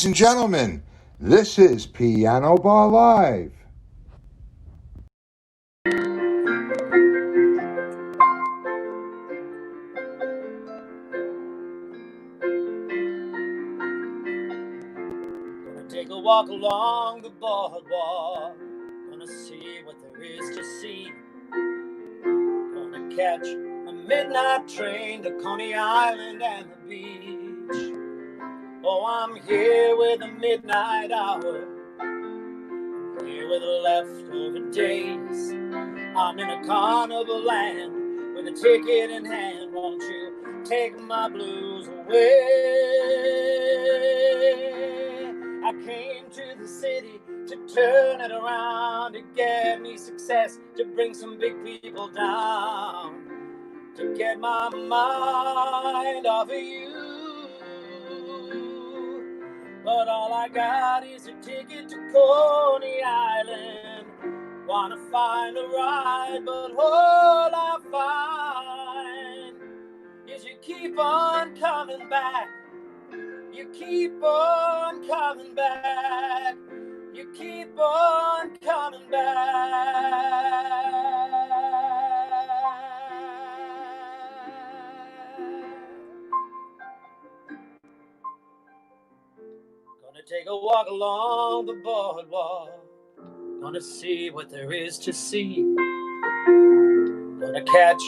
Ladies and gentlemen, this is Piano Bar Live. Gonna take a walk along the boardwalk, gonna see what there is to see. Gonna catch a midnight train to Coney Island and the beach. Oh, I'm here with the midnight hour, I'm here with the leftover days. I'm in a carnival land with a ticket in hand. Won't you take my blues away? I came to the city to turn it around, to get me success, to bring some big people down, to get my mind off of you. But all I got is a ticket to Coney Island. Wanna find a ride, but all I find is you keep on coming back. You keep on coming back. You keep on coming back. Gonna take a walk along the boardwalk, gonna see what there is to see. Gonna catch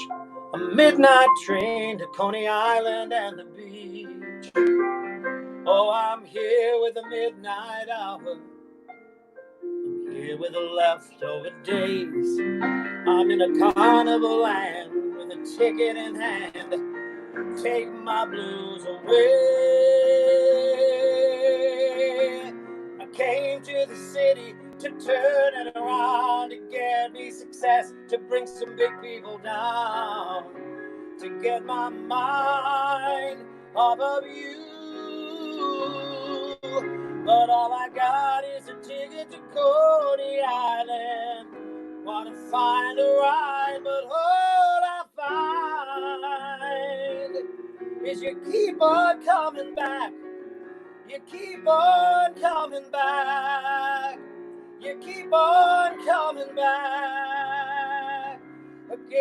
a midnight train to Coney Island and the beach. Oh, I'm here with the midnight hour, I'm here with the leftover days. I'm in a carnival land with a ticket in hand. Take my blues away. I came to the city to turn it around, to get me success, to bring some big people down, to get my mind off of you. But all I got is a ticket to Coney Island. Wanna find a ride, but all I find is you keep on coming back. You keep on coming back. You keep on coming back again.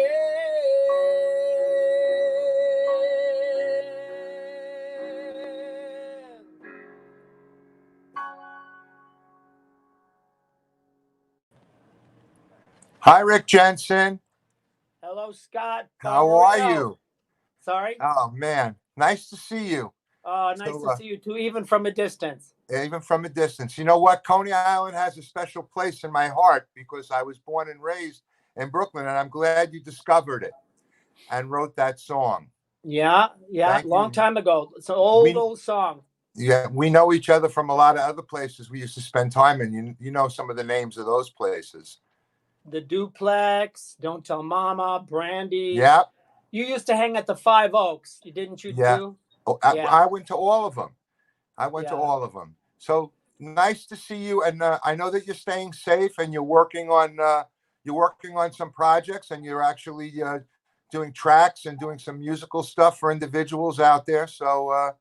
Hi, Rick Jensen. Hello, Scott. How are you? Sorry? Oh, man. Nice to see you. Nice to see you too, even from a distance. Even from a distance. You know what? Coney Island has a special place in my heart because I was born and raised in Brooklyn, and I'm glad you discovered it and wrote that song. Yeah. Thank Long you. time ago. It's an old song. Yeah, we know each other from a lot of other places we used to spend time in. You know some of the names of those places. The Duplex, Don't Tell Mama, Brandy. Yeah. You used to hang at the Five Oaks, didn't you too? Oh, I went to all of them. To all of them. So nice to see you. And I know that you're staying safe and you're working on some projects, and you're actually doing tracks and doing some musical stuff for individuals out there. So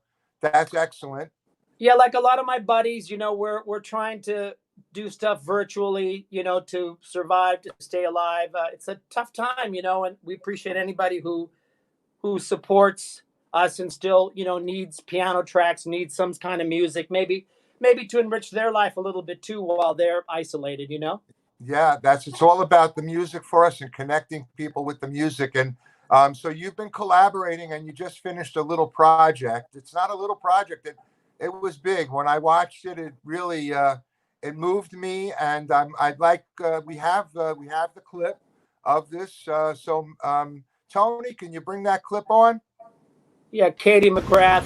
that's excellent. Yeah, like a lot of my buddies, we're trying to do stuff virtually, to survive, to stay alive. It's a tough time, and we appreciate anybody who supports us and still, needs piano tracks, needs some kind of music, maybe to enrich their life a little bit too while they're isolated, Yeah, it's all about the music for us and connecting people with the music. And so you've been collaborating, and you just finished a little project. It's not a little project. It was big. When I watched it, it really it moved me. And I'd like we have the clip of this. So Tony, can you bring that clip on? Yeah, Katie McGrath.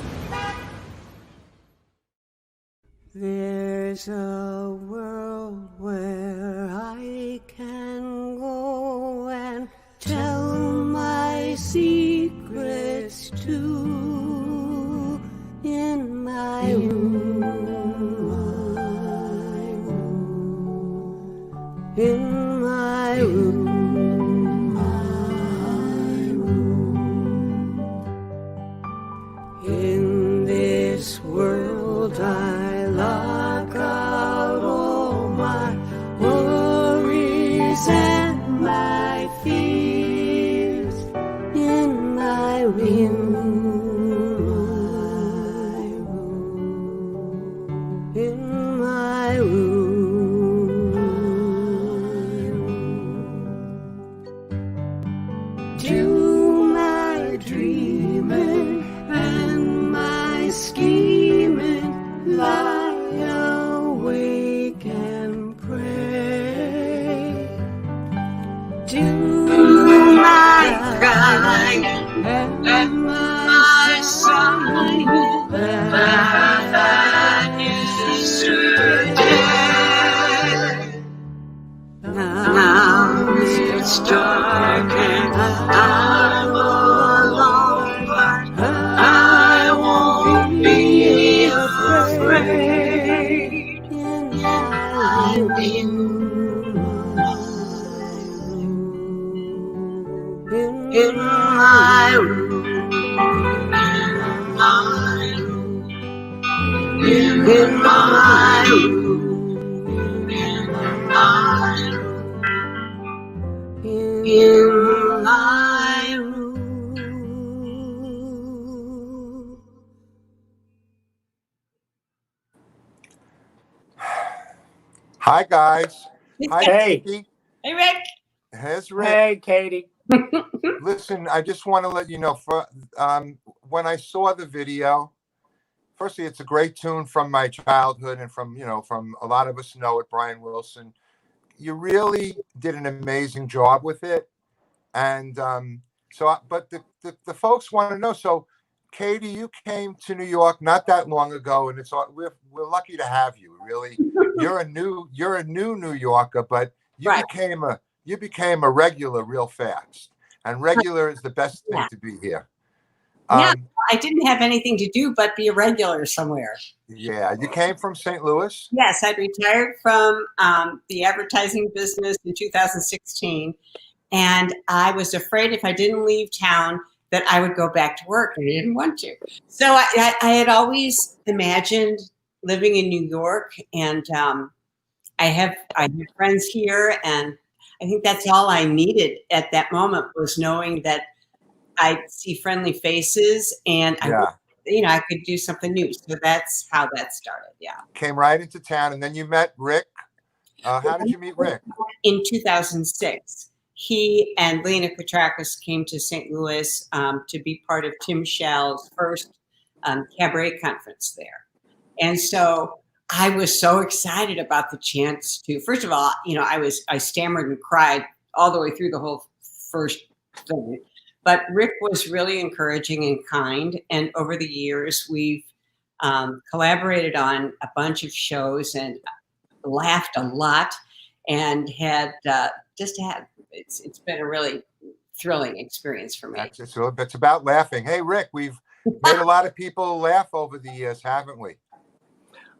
There's a world where I can go and tell my secrets to, in my room, in my room. In this world I to my dreaming and my scheming, lie awake and pray. To my crying and my sighing that yesterday. Now it's dark and I'm alone, but I won't be afraid. I'm in my room, in my room, in my room. Hi, guys. Hi, Hey. Katie. Hey, Rick. Here's Rick. Hey, Katie. Listen, I just want to let you know, when I saw the video, firstly, it's a great tune from my childhood and from a lot of us know it, Brian Wilson. You really did an amazing job with it. And but the folks want to know. So, Katie, you came to New York not that long ago, and we're lucky to have you. Really, you're a new New Yorker, but you Right. became a regular real fast. And regular is the best thing to be here. Yeah, I didn't have anything to do but be a regular somewhere. Yeah, you came from St. Louis? Yes, I'd retired from the advertising business in 2016, and I was afraid if I didn't leave town that I would go back to work, and I didn't want to. So I had always imagined living in New York, and I have friends here, and I think that's all I needed at that moment was knowing that I'd see friendly faces and I could do something new. So that's how that started. Yeah. Came right into town, and then you met Rick. How did you meet Rick? In 2006, he and Lena Petrakis came to St. Louis to be part of Tim Schell's first cabaret conference there. And so I was so excited about the chance to, first of all, I stammered and cried all the way through the whole first thing. But Rick was really encouraging and kind. And over the years, we've collaborated on a bunch of shows and laughed a lot and it's been a really thrilling experience for me. It's about laughing. Hey, Rick, we've made a lot of people laugh over the years, haven't we?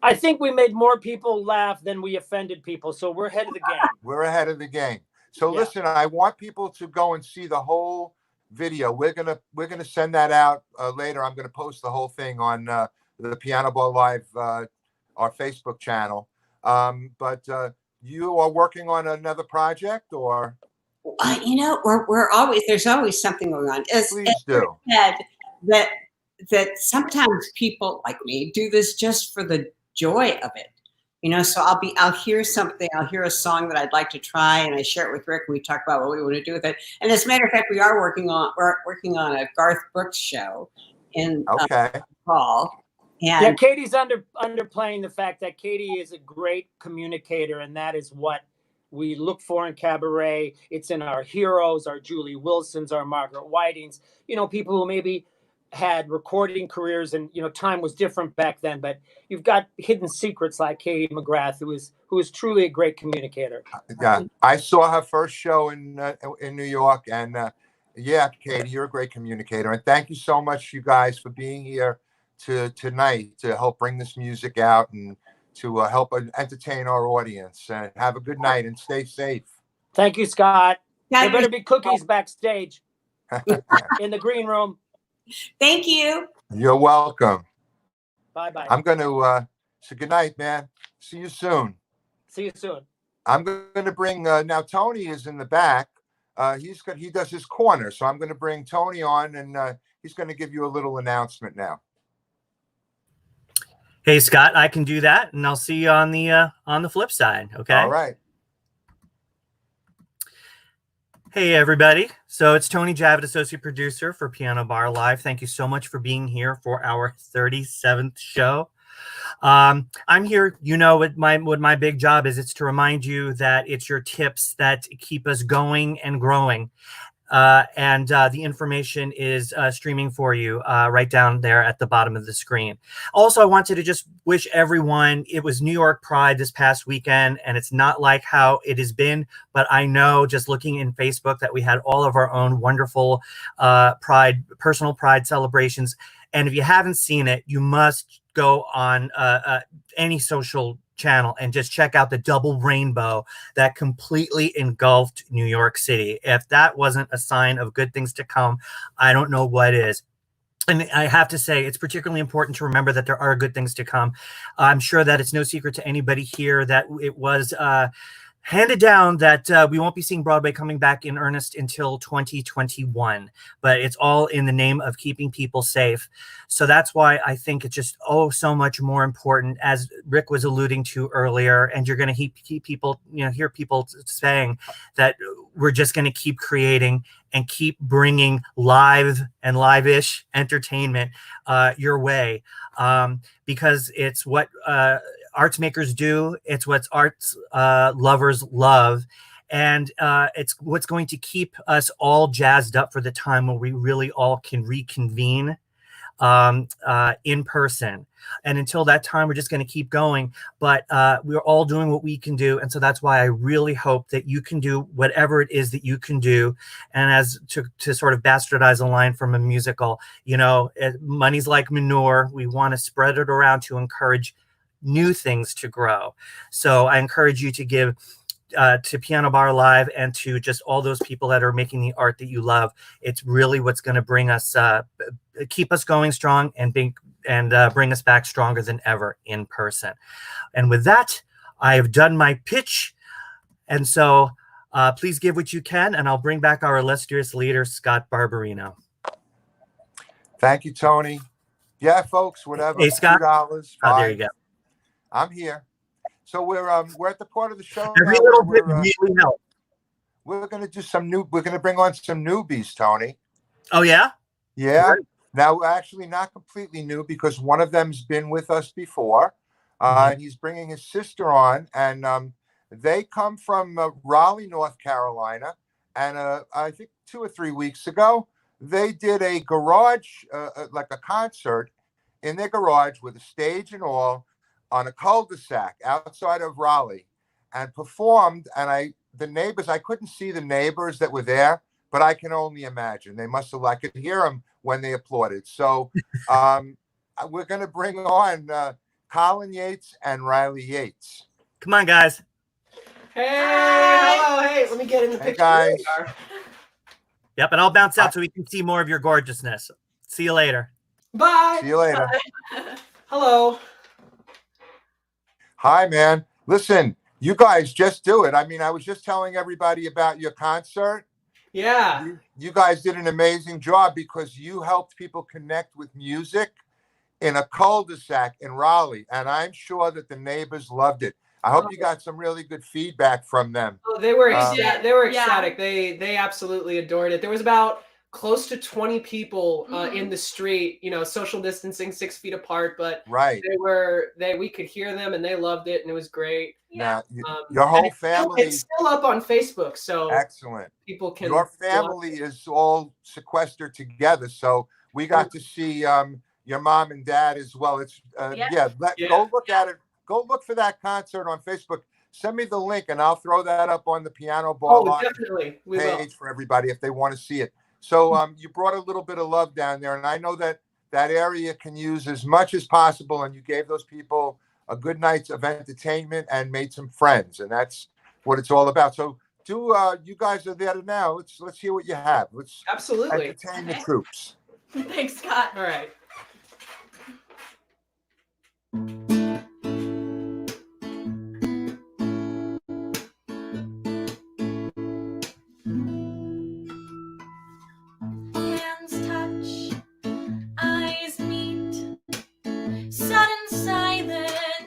I think we made more people laugh than we offended people. So we're ahead of the game. We're ahead of the game. So listen, I want people to go and see the whole video. We're gonna send that out later. I'm gonna post the whole thing on the Piano Bar Live, our Facebook channel. But you are working on another project, or we're always, there's always something going on. Please do. That sometimes people like me do this just for the joy of it. So I'll hear something, I'll hear a song that I'd like to try, and I share it with Rick, and we talk about what we want to do with it. And as a matter of fact, we're working on a Garth Brooks show in fall. And Katie's underplaying the fact that Katie is a great communicator, and that is what we look for in cabaret. It's in our heroes, our Julie Wilsons, our Margaret Whitings, people who maybe had recording careers and time was different back then, but you've got hidden secrets like Katie McGrath, who is truly a great communicator. I saw her first show in New York, and Katie, you're a great communicator, and thank you so much, you guys, for being here tonight to help bring this music out and to help entertain our audience. And have a good night and stay safe. Thank you, Scott. There better be cookies backstage in the green room. Thank you. You're welcome. Bye-bye. I'm going to say good night, man. See you soon. See you soon. I'm going to bring now Tony is in the back. He does his corner, so I'm going to bring Tony on, and he's going to give you a little announcement now. Hey, Scott, I can do that, and I'll see you on the flip side. Okay. All right. Hey, everybody. So it's Tony Javid, associate producer for Piano Bar Live. Thank you so much for being here for our 37th show. I'm here, you know what my big job is. It's to remind you that it's your tips that keep us going and growing. And the information is streaming for you right down there at the bottom of the screen. Also, I wanted to just wish everyone, it was New York Pride this past weekend, and it's not like how it has been, but I know just looking in Facebook that we had all of our own wonderful personal pride celebrations. And if you haven't seen it, you must go on any social channel and just check out the double rainbow that completely engulfed New York City. If that wasn't a sign of good things to come, I don't know what is. And I have to say, it's particularly important to remember that there are good things to come. I'm sure that it's no secret to anybody here that it was handed down that we won't be seeing Broadway coming back in earnest until 2021, but it's all in the name of keeping people safe. So that's why I think it's just so much more important, as Rick was alluding to earlier, and you're going to keep people, hear people saying that we're just going to keep creating and keep bringing live and live-ish entertainment your way, because it's what arts makers do. It's what arts lovers love. And it's what's going to keep us all jazzed up for the time when we really all can reconvene in person. And until that time, we're just going to keep going. But we're all doing what we can do. And so that's why I really hope that you can do whatever it is that you can do. And as to sort of bastardize a line from a musical, money's like manure. We want to spread it around to encourage new things to grow. So I encourage you to give to Piano Bar Live and to just all those people that are making the art that you love. It's really what's going to bring us, keep us going strong and bring us back stronger than ever in person. And with that, I have done my pitch. And so please give what you can, and I'll bring back our illustrious leader, Scott Barberino. Thank you, Tony. Yeah, folks, whatever. Hey, Scott. $2, Oh, there you go. I'm here. So we're at the part of the show Every now little where bit really helps. we're going to do we're going to bring on some newbies, Tony. Oh, yeah? Yeah. Right. Now, we're actually not completely new because one of them's been with us before. And he's bringing his sister on, and they come from Raleigh, North Carolina. And I think 2 or 3 weeks ago, they did a garage, like a concert in their garage with a stage and all, on a cul-de-sac outside of Raleigh, and performed. And the neighbors, I couldn't see the neighbors that were there, but I can only imagine. They must have, I could hear them when they applauded. So we're going to bring on Collin Yates and Riley Yates. Come on, guys. Hey, hello, hey, let me get in the picture. Guys. Yep, and I'll bounce out so we can see more of your gorgeousness. See you later. Bye. See you later. Bye. Hello. Hi, man. Listen, you guys just do it. I mean, I was just telling everybody about your concert. Yeah. You guys did an amazing job because you helped people connect with music in a cul-de-sac in Raleigh. And I'm sure that the neighbors loved it. I hope you got some really good feedback from them. Oh, they were They were ecstatic. They absolutely adored it. There was about close to 20 people in the street, social distancing 6 feet apart, but right. We could hear them and they loved it and it was great. Yeah. Now, your whole family. It's still up on Facebook, so excellent. People can. Your family is all sequestered together, so we got to see your mom and dad as well. It's go look at it. Go look for that concert on Facebook. Send me the link and I'll throw that up on the Piano Bar Live page for everybody if they want to see it. So you brought a little bit of love down there, and I know that area can use as much as possible, and you gave those people a good night's of entertainment and made some friends, and that's what it's all about. So you guys are there now. Let's hear what you have. Let's absolutely entertain the troops. Thanks, Scott. All right.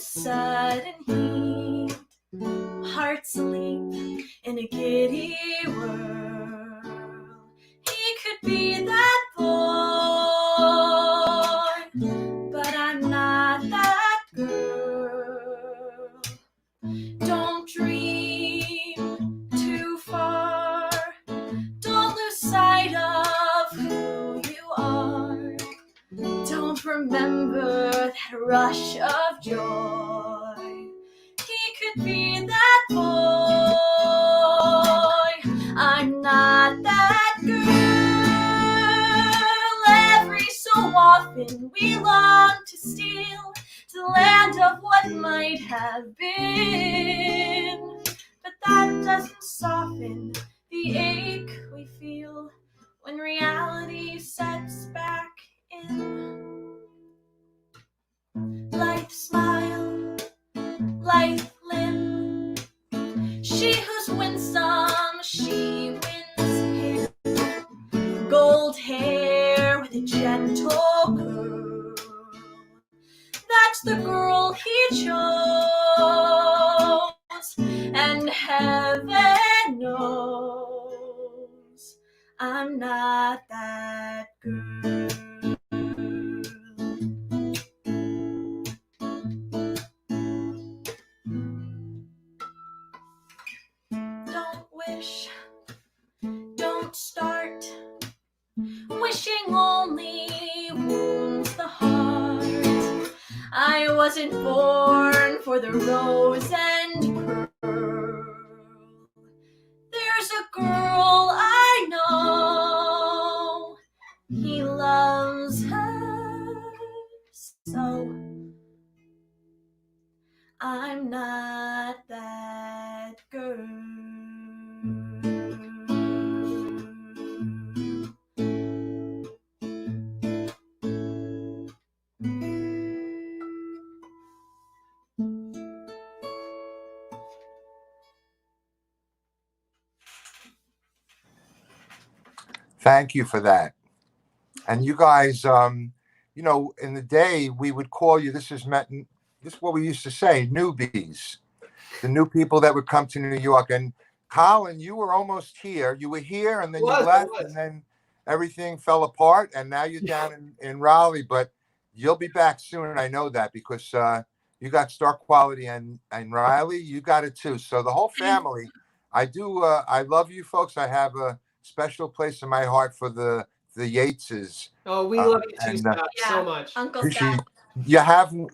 Sudden heat, hearts leap in a giddy whirl. remember that rush of joy. He could be that boy. I'm not that girl. Every so often we long to steal to the land of what might have been. But that doesn't soften the ache we feel when reality sets back in. Lithe smile, lithe limb, she who's winsome, she wins him. Gold hair with a gentle curl, that's the girl he chose, and heaven knows I'm not that girl. Don't wish, don't start. Wishing only wounds the heart. I wasn't born for the rose and pearl. There's a girl I know, he loves her so. I'm not that girl. Thank you for that. And you guys, you know, in the day we would call you, this is what we used to say, newbies, the new people that would come to New York. And Collin, you were almost here. You were here and then you left and then everything fell apart. And now you're down in Raleigh, but you'll be back soon. I know that because you got Star Quality and Raleigh, you got it too. So the whole family, I love you folks. I have a special place in my heart for the Yateses. Oh, we love you too, Scott, so much. Uncle Scott.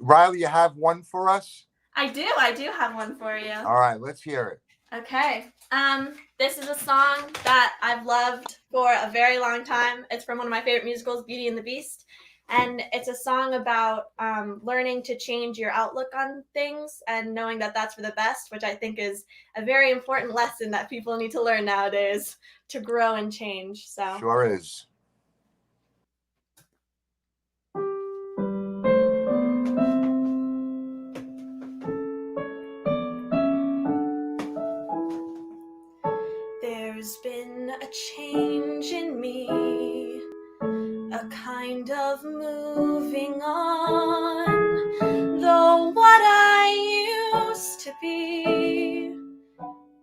Riley, you have one for us? I do have one for you. All right, let's hear it. Okay. This is a song that I've loved for a very long time. It's from one of my favorite musicals, Beauty and the Beast. And it's a song about learning to change your outlook on things and knowing that that's for the best, which I think is a very important lesson that people need to learn nowadays to grow and change. So sure is. There's been a change in me, a kind of moving on, though what I used to be,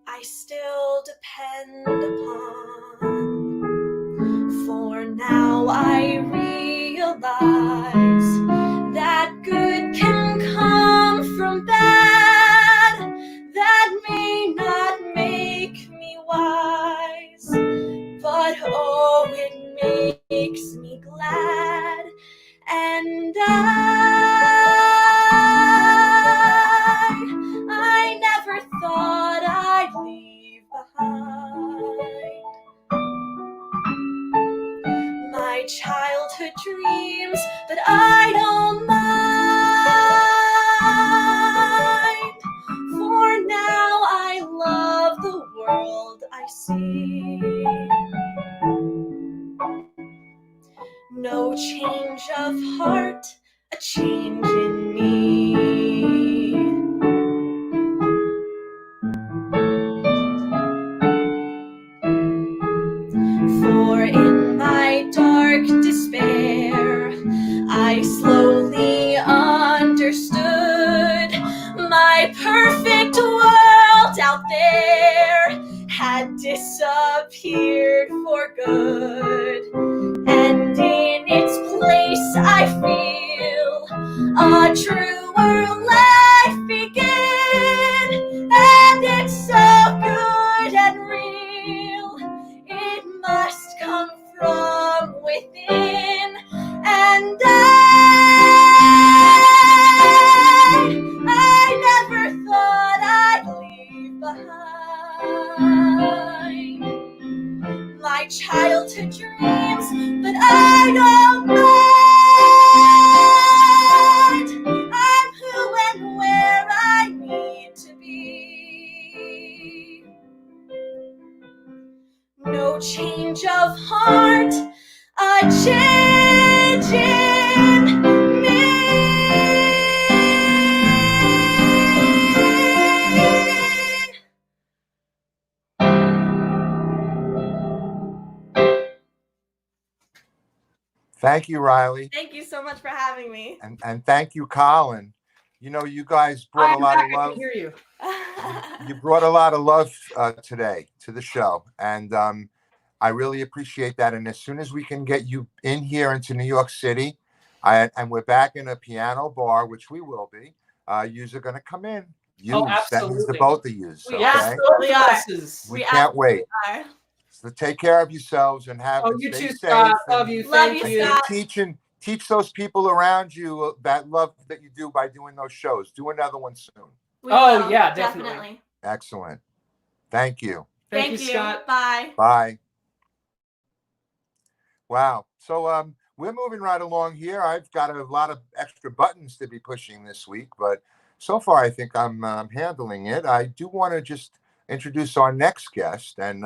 I still depend upon. For now I realize that good can come from bad, that may not make me wise, but oh, it makes me glad, and I never thought I'd leave behind my childhood dreams, but I don't mind, for now I love the world I see. No change of heart, a change in me. For in my dark despair, I slowly understood my perfect world out there had disappeared for good. And in its place I feel a truer life begin. And it's so good and real, it must come from within. And to dreams, but I don't mind. I'm who and where I need to be. No change of heart, a change in me. Thank you, Riley. Thank you so much for having me. And thank you, Collin. You know, you guys brought a I'm lot back. of I love. can hear you. You brought a lot of love today to the show. And I really appreciate that. And as soon as we can get you in here into New York City, and we're back in a piano bar, which we will be, yous are going to come in. Oh, That means the absolutely. both of yous. We Okay? absolutely are. We can't wait. Are. So take care of yourselves and have Oh, and you stay too, safe. Scott. and- Love you. Love Thank you, you. Scott. Teach those people around you that love that you do by doing those shows. Do another one soon. We Oh, will, yeah, definitely. Excellent. Thank you. Thank you, Scott. Bye. Bye. Wow. So we're moving right along here. I've got a lot of extra buttons to be pushing this week, but so far I think I'm handling it. I do want to just introduce our next guest, and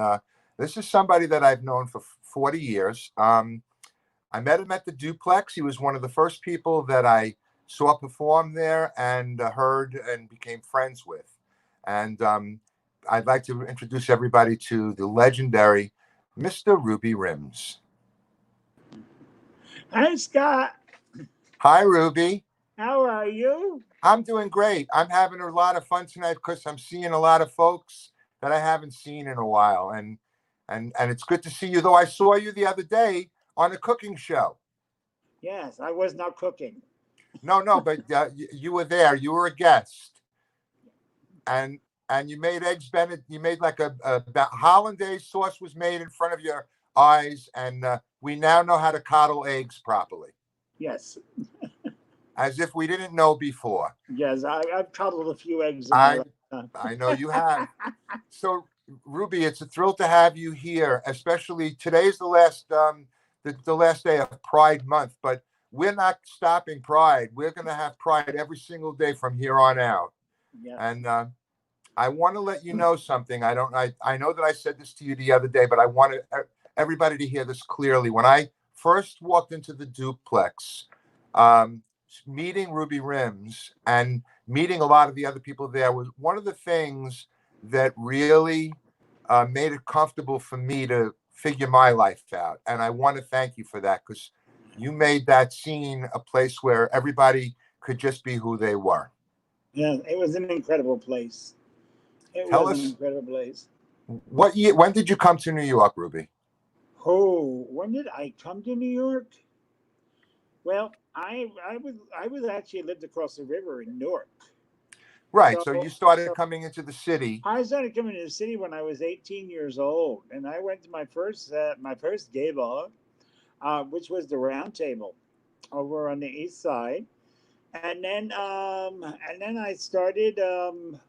this is somebody that I've known for 40 years. I met him at the Duplex. He was one of the first people that I saw perform there and heard and became friends with. And I'd like to introduce everybody to the legendary Mr. Ruby Rims. Hi, Scott. Hi, Ruby. How are you? I'm doing great. I'm having a lot of fun tonight because I'm seeing a lot of folks that I haven't seen in a while. And it's good to see you, though I saw you the other day on a cooking show. Yes, I was not cooking. No, but you were there. You were a guest. And you made eggs Benedict. You made like a hollandaise sauce was made in front of your eyes. And we now know how to coddle eggs properly. Yes. As if we didn't know before. Yes, I've coddled a few eggs in my lifetime. I know you have. So, Ruby, it's a thrill to have you here, especially today's the last day of Pride Month, but we're not stopping Pride. We're going to have Pride every single day from here on out. Yes. And I want to let you know something. I know that I said this to you the other day, but I want everybody to hear this clearly. When I first walked into the Duplex, meeting Ruby Rims and meeting a lot of the other people there was one of the things that really made it comfortable for me to figure my life out. And I want to thank you for that, because you made that scene a place where everybody could just be who they were. Yeah, it was an incredible place. Tell An us, incredible place. what year, when did you come to New York, Ruby? Oh, when did I come to New York? Well, I was actually lived across the river in Newark. Right. So you started coming into the city. I started coming to the city when I was 18 years old, and I went to my first gay bar, which was the Round Table, over on the east side, and then I started that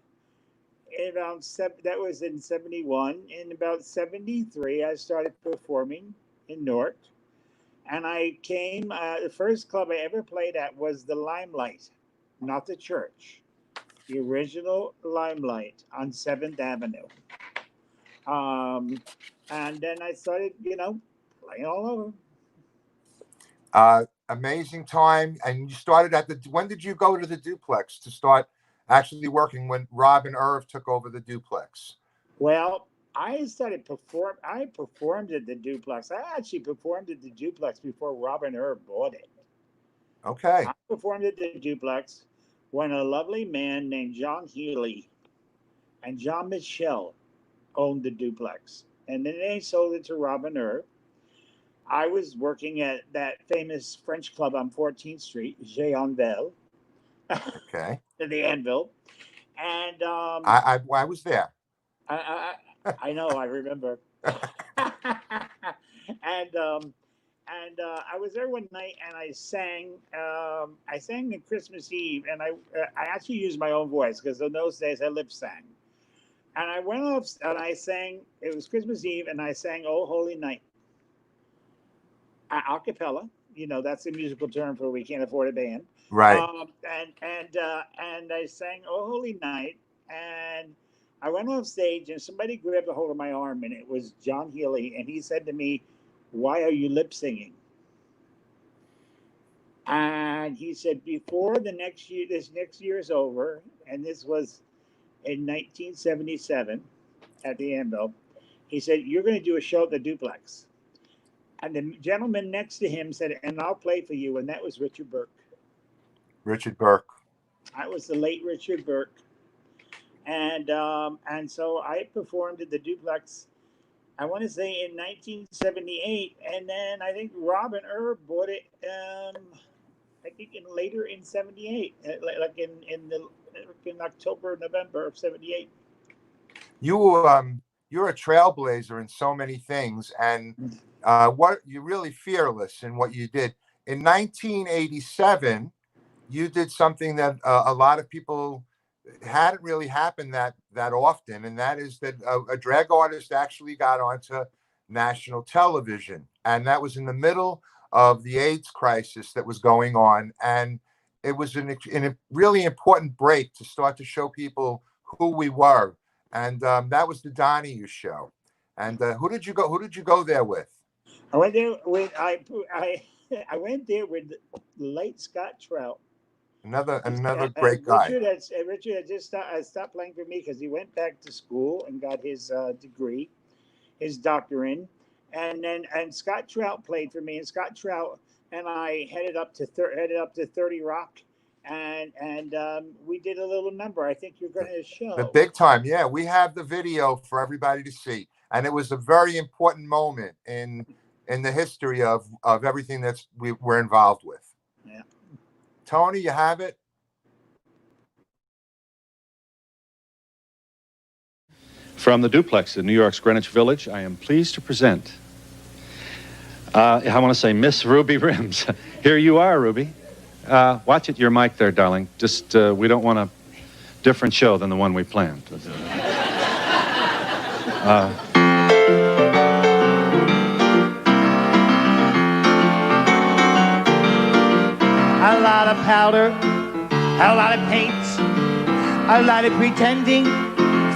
was in 71. In about 73, I started performing in Newark, and I came. The first club I ever played at was the Limelight, not the Church. The original Limelight on 7th Avenue. And then I started, playing all over. Amazing time. And you started when did you go to the Duplex to start actually working, when Rob and Irv took over the Duplex? Well, I performed at the Duplex. I actually performed at the Duplex before Rob and Irv bought it. Okay. I performed at the Duplex when a lovely man named John Healy and John Michel owned the Duplex. And then they sold it to Rob and Irv. I was working at that famous French club on 14th Street, J'ai Anvil. Okay. The Anvil. And I was there. I know, I remember. And I was there one night, and I sang on Christmas Eve, and I actually used my own voice, because in those days I lip sang. And I went off and I sang. It was Christmas Eve, and I sang "Oh Holy Night." a cappella. That's a musical term for we can't afford a band. Right. And I sang "Oh Holy Night," and I went on stage, and somebody grabbed a hold of my arm, and it was John Healy, and he said to me, "Why are you lip singing?" And he said, "Before this next year is over," and this was in 1977 at the Anvil. He said, "You're going to do a show at the Duplex." And the gentleman next to him said, "And I'll play for you." And that was Richard Burke. Richard Burke. That was the late Richard Burke. And so I performed at the Duplex, I want to say in 1978. And then I think Robin Erb bought it, I think later in 78, like in October, November of 78. You're a trailblazer in so many things, and you're really fearless in what you did. In 1987, you did something that a lot of people hadn't really happened that often, and that is that a drag artist actually got onto national television, and that was in the middle of the AIDS crisis that was going on, and it was a really important break to start to show people who we were, and that was the Donahue show. And who did you go there with? I went there with I went there with the late Scott Trout. Another great guy. Richard had just stopped playing for me because he went back to school and got his degree, his doctorate, and Scott Trout played for me, and Scott Trout and I headed up to 30 Rock, and we did a little number. I think you're going to show the big time. Yeah, we have the video for everybody to see, and it was a very important moment in the history of everything we're involved with. Yeah. Tony, you have it? From the Duplex in New York's Greenwich Village, I am pleased to present, I want to say Miss Ruby Rims. Here you are, Ruby. Watch it, your mic there, darling. Just, we don't want a different show than the one we planned. A lot of powder, a lot of paint, a lot of pretending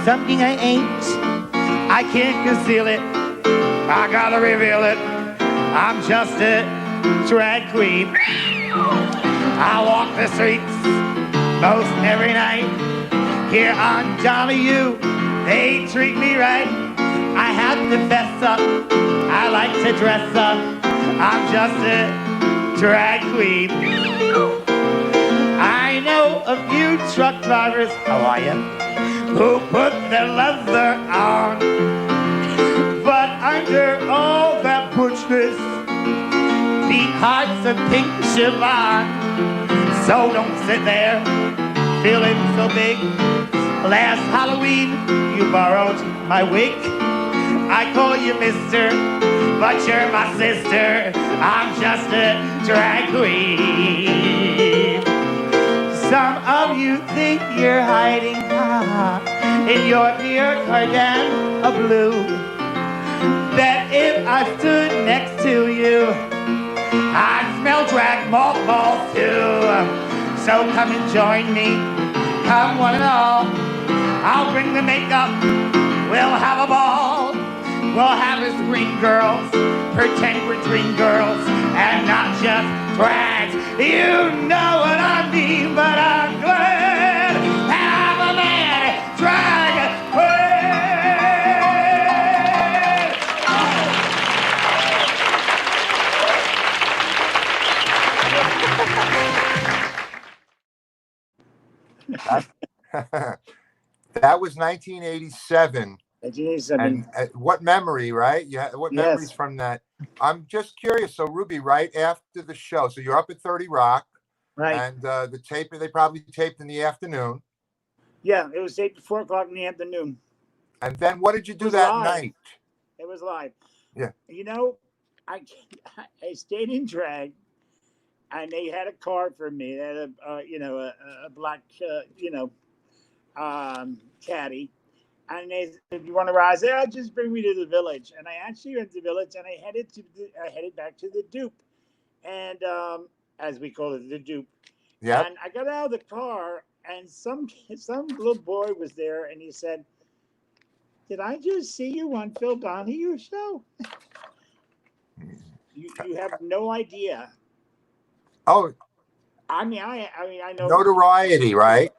something I ain't. I can't conceal it, I gotta reveal it. I'm just a drag queen. I walk the streets most every night. Here on Donahue, they treat me right. I have to fess up, I like to dress up. I'm just a drag queen. I know a few truck drivers, how are you, who put their leather on. But under all that butchness, the heart's a pink chiffon. So don't sit there feeling so big. Last Halloween, you borrowed my wig. I call you mister, but you're my sister. I'm just a drag queen. Some of you think you're hiding in your pure cardan of blue. That if I stood next to you, I'd smell drag mothballs too. So come and join me, come one and all. I'll bring the makeup, we'll have a ball. We'll have us green girls, pretend we're dream girls, and not just drags. You know what I mean, but I'm glad that I'm a man drag queen. That was 1987. 1987. And what memory, right? Yeah, what memories from that? I'm just curious. So, Ruby, right after the show, so you're up at 30 Rock, Right. And the tape, they probably taped in the afternoon. Yeah, it was taped at 4 o'clock in the afternoon. And then what did you do that night? It was live. Yeah. You know, I stayed in drag, and they had a card for me. They had a black caddy. And they said, "Do you want to ride?" I said, "Just bring me to the village." And I actually went to the village, and I headed back to the Dupe, and as we call it, the Dupe. Yeah. And I got out of the car, and some little boy was there, and he said, "Did I just see you on Phil Donahue show?" You have no idea. Oh, I mean, I know notoriety, right?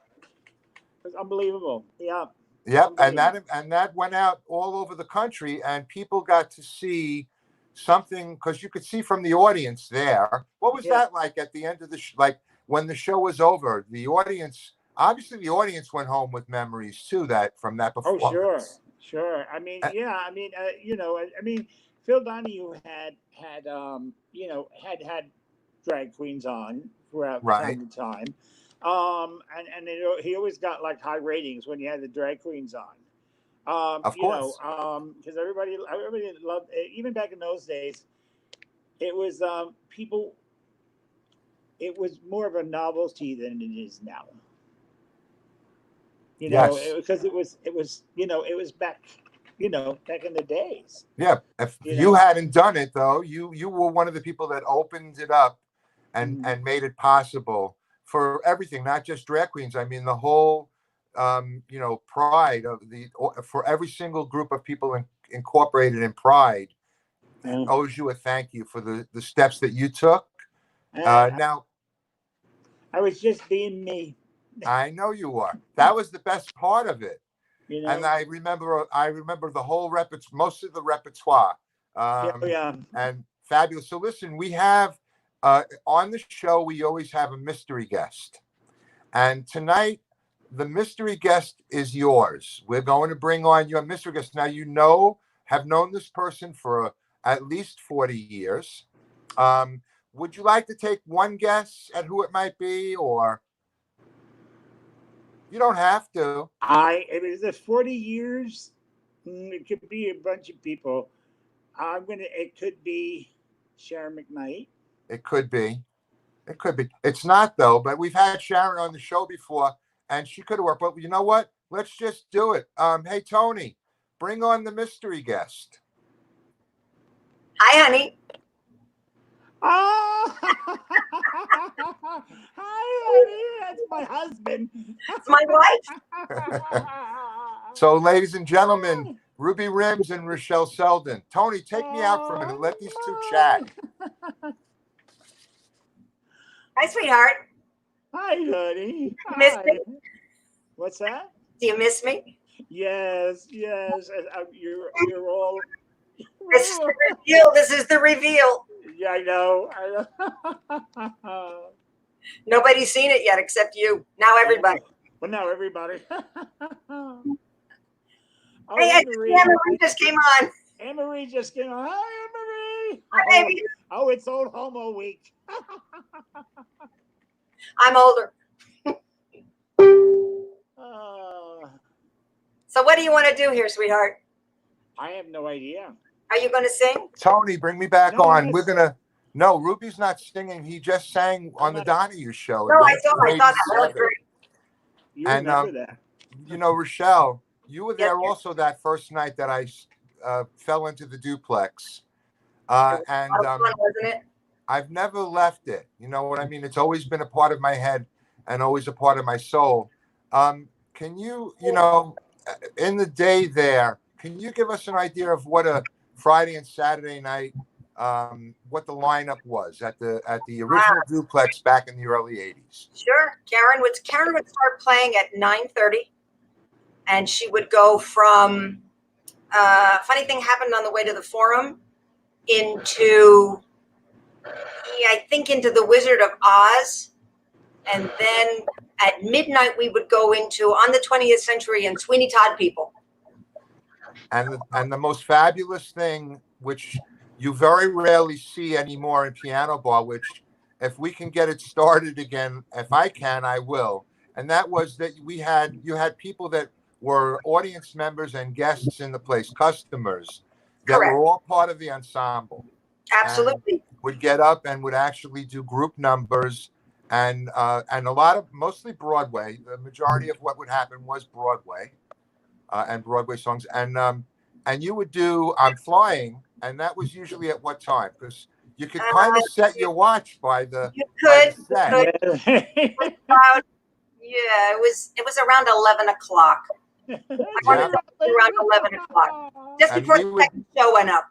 it was unbelievable. Yeah. Yep, and that went out all over the country, and people got to see something because you could see from the audience there. What was that like at the end of the like when the show was over? The audience, obviously, the audience went home with memories too. That from that performance. Oh, sure. I mean, yeah. I mean, I mean, Phil Donahue had drag queens on throughout time to time. And he always got like high ratings when he had the drag queens on. Of course. Because everybody loved it. Even back in those days, it was people. It was more of a novelty than it is now. You know, because it was back back in the days. Yeah, if you hadn't done it though, you were one of the people that opened it up and made it possible for everything, not just drag queens. I mean, the whole, Pride for every single group of people incorporated in Pride owes you a thank you for the steps that you took. Now, I was just being me. I know you are. That was the best part of it. And I remember the whole most of the repertoire. And fabulous. So listen, we have on the show, we always have a mystery guest. And tonight, the mystery guest is yours. We're going to bring on your mystery guest. Now, have known this person for at least 40 years. Would you like to take one guess at who it might be, or you don't have to? Is it 40 years? It could be a bunch of people. It could be Sharon McKnight. It could be. It's not though, but we've had Sharon on the show before and she could have worked. But you know what? Let's just do it. Hey, Tony, bring on the mystery guest. Hi, honey. Oh, hi, honey. That's my husband. It's my wife. So, ladies and gentlemen, Ruby Rims and Rochelle Selden. Tony, take me out for a minute. Let these two chat. Hi, sweetheart. Hi, honey. Miss me? What's that? Do you miss me? Yes. You're all. This is the reveal. This is the reveal. Yeah, I know. Nobody's seen it yet except you. Now everybody. Well, now everybody. Hey, Anne-Marie just came on. Anne-Marie just came on. Hi, Anne-Marie. Hi, baby. Oh, it's Old Homo Week. I'm older. So what do you want to do here, sweetheart? I have no idea. Are you going to sing? Tony, bring me back on. We're going to... No, Ruby's not singing. He just sang on the Donahue show. No, I saw that. That was great. You remember that. Rochelle, you were there also that first night that I fell into the duplex. Fun, wasn't it? I've never left it. You know what I mean? It's always been a part of my head and always a part of my soul. Can you, in the day there, can you give us an idea of what a Friday and Saturday night, what the lineup was at the original duplex back in the early 80s? Sure. Karen would start playing at 9:30, and she would go from funny thing happened on the way to the Forum into into the Wizard of Oz, and then at midnight we would go into On the 20th Century and Sweeney Todd People. And the most fabulous thing, which you very rarely see anymore in Piano Bar, which if we can get it started again, if I can, I will. And that was that you had people that were audience members and guests in the place, customers that Correct. were all part of the ensemble. Absolutely. Would get up and would actually do group numbers and mostly Broadway. The majority of what would happen was Broadway. and Broadway songs. And you would do "I'm Flying," and that was usually at what time? Because you could kind of set your watch by the You by could. the set. It was about, yeah, it was around 11 o'clock. I want to say around 11 o'clock, just And before we the would- second show went up.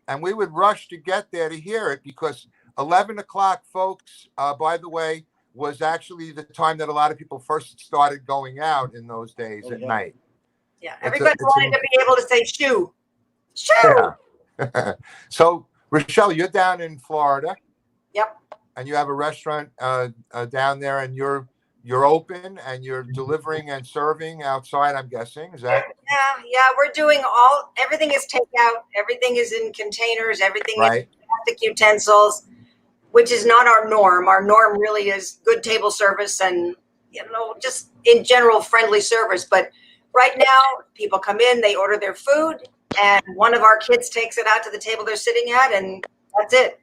And we would rush to get there to hear it because 11 o'clock, folks, by the way, was actually the time that a lot of people first started going out in those days at night. Yeah, everybody it's wanted to be able to say shoo. Shoo! Yeah. So, Rochelle, you're down in Florida. Yep. And you have a restaurant down there, and you're open and you're delivering and serving outside, I'm guessing. Is that Yeah, we're doing everything is takeout, everything is in containers, everything right? is plastic utensils, which is not our norm. Our norm really is good table service and, just in general friendly service. But right now, people come in, they order their food, and one of our kids takes it out to the table they're sitting at, and that's it.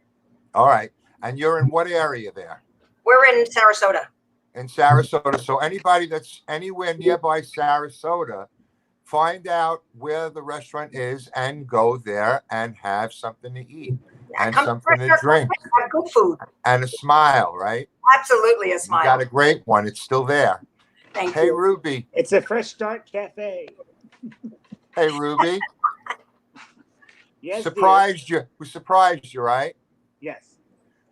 All right. And you're in what area there? We're in Sarasota. In Sarasota. So anybody that's anywhere nearby Sarasota, find out where the restaurant is and go there and have something to eat and something to drink. Have good food. And a smile, right? Absolutely a smile. You got a great one. It's still there. Thank Hey, you. Ruby. It's a Fresh Start Cafe. Hey, Ruby. Yes, surprised you. We surprised you, right? Yes.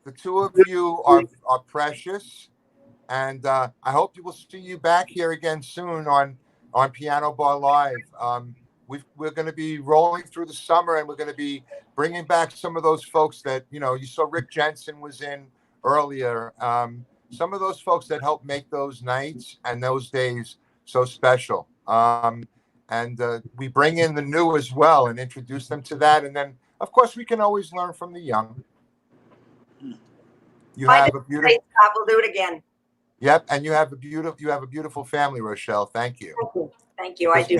The two of you are precious. And I hope we will see you back here again soon on Piano Bar Live. We're going to be rolling through the summer, and we're going to be bringing back some of those folks that, you saw Rick Jensen was in earlier. Some of those folks that helped make those nights and those days so special. And we bring in the new as well and introduce them to that. And then, of course, we can always learn from the young. You have a beautiful. We'll do it again. Yep, and you have a beautiful family, Rochelle. Thank you. Thank you. I do.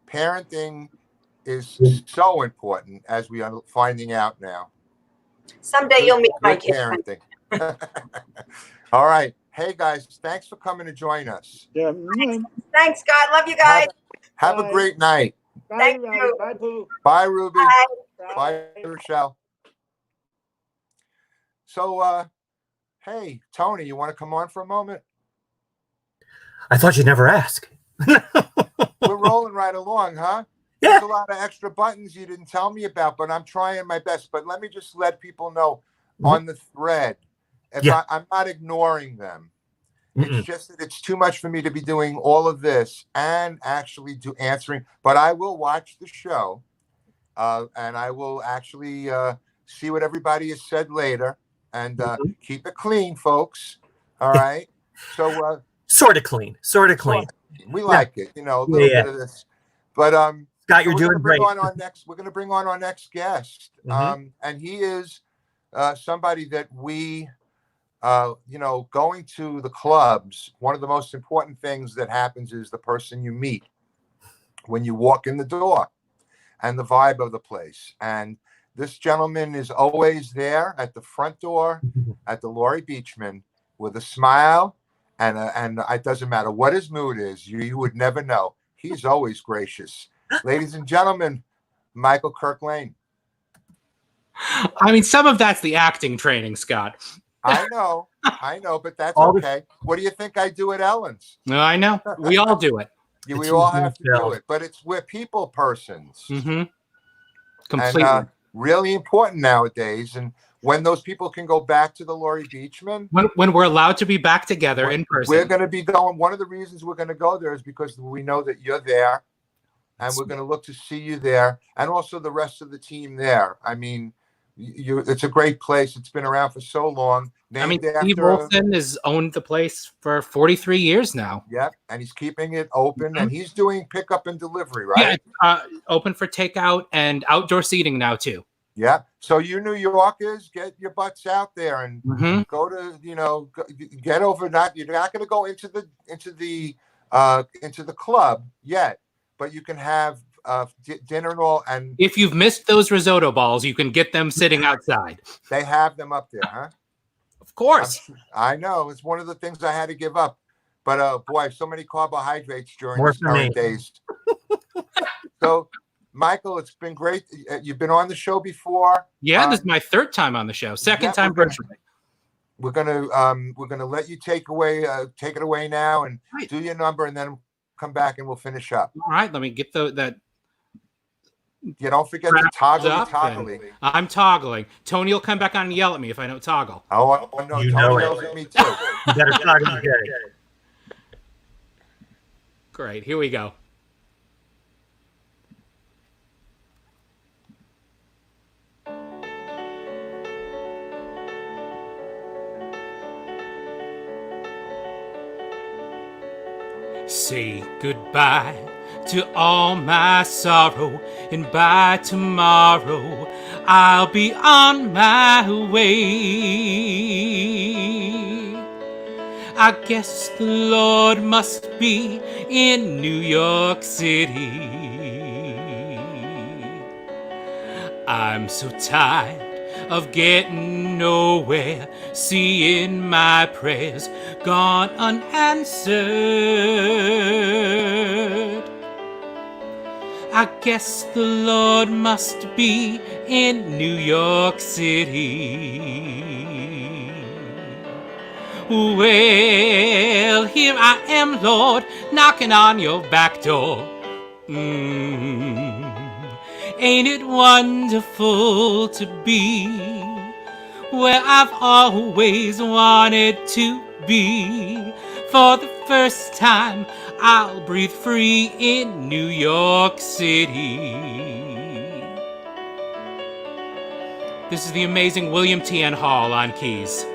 Parenting is so important, as we are finding out now. Someday you'll meet my Good kids. parenting. All right. Hey guys, thanks for coming to join us. Thanks, God. Love you guys. Have a great night. Bye, Thank Ruby. you. Bye, Pooh. Bye, Ruby. Bye. Bye, Rochelle. So, hey, Tony, you want to come on for a moment? I thought you'd never ask. We're rolling right along, huh? Yeah. There's a lot of extra buttons you didn't tell me about, but I'm trying my best. But let me just let people know on the thread, I'm not ignoring them. It's just that it's too much for me to be doing all of this and actually answering. But I will watch the show, and I will actually see what everybody has said later, and keep it clean, folks. All right. So sort of clean. We like it, a little bit of this. But Scott, you're doing great. We're going to bring on our next guest, and he is somebody that we. Going to the clubs, one of the most important things that happens is the person you meet when you walk in the door and the vibe of the place. And this gentleman is always there at the front door at the Laurie Beachman with a smile. And it doesn't matter what his mood is. You would never know. He's always gracious. Ladies and gentlemen, Michael Kirk Lane. I mean, some of that's the acting training, Scott. I know, but that's okay. What do you think I do at Ellen's? No, I know. We all do it. We all have to do it, but we're people persons. Completely. And, really important nowadays. And when those people can go back to the Laurie Beachman. When we're allowed to be back together in person. We're going to be going. One of the reasons we're going to go there is because we know that you're there. And we're going to look to see you there. And also the rest of the team there. I mean, it's a great place. It's been around for so long. Steve Wilson has owned the place for 43 years now. Yep, and he's keeping it open, and he's doing pickup and delivery, right? Yeah, open for takeout and outdoor seating now too. Yeah. So you New Yorkers, get your butts out there and go to get over. You're not going to go into the club yet, but you can have dinner and all. And if you've missed those risotto balls, you can get them sitting outside. They have them up there, huh? Of course. I know. It's one of the things I had to give up. But boy, so many carbohydrates during More these for me. current days. So, Michael, it's been great. You've been on the show before. Yeah, this is my third time on the show. Second time virtually. We're gonna let you take it away now and do your number, and then come back and we'll finish up. All right, let me get that. Yeah, don't forget to toggle your toggling. I'm toggling. Tony will come back on and yell at me if I don't toggle. Oh no, You Tony know it. yells at me too. You better toggle today. Great, here we go. Say goodbye to all my sorrow, and by tomorrow I'll be on my way. I guess the Lord must be in New York City. I'm so tired of getting nowhere, seeing my prayers gone unanswered. I guess the Lord must be in New York City. Well, here I am, Lord, knocking on your back door. Ain't it wonderful to be where I've always wanted to be? For the first time, I'll breathe free in New York City. This is the amazing William T.N. Hall on keys.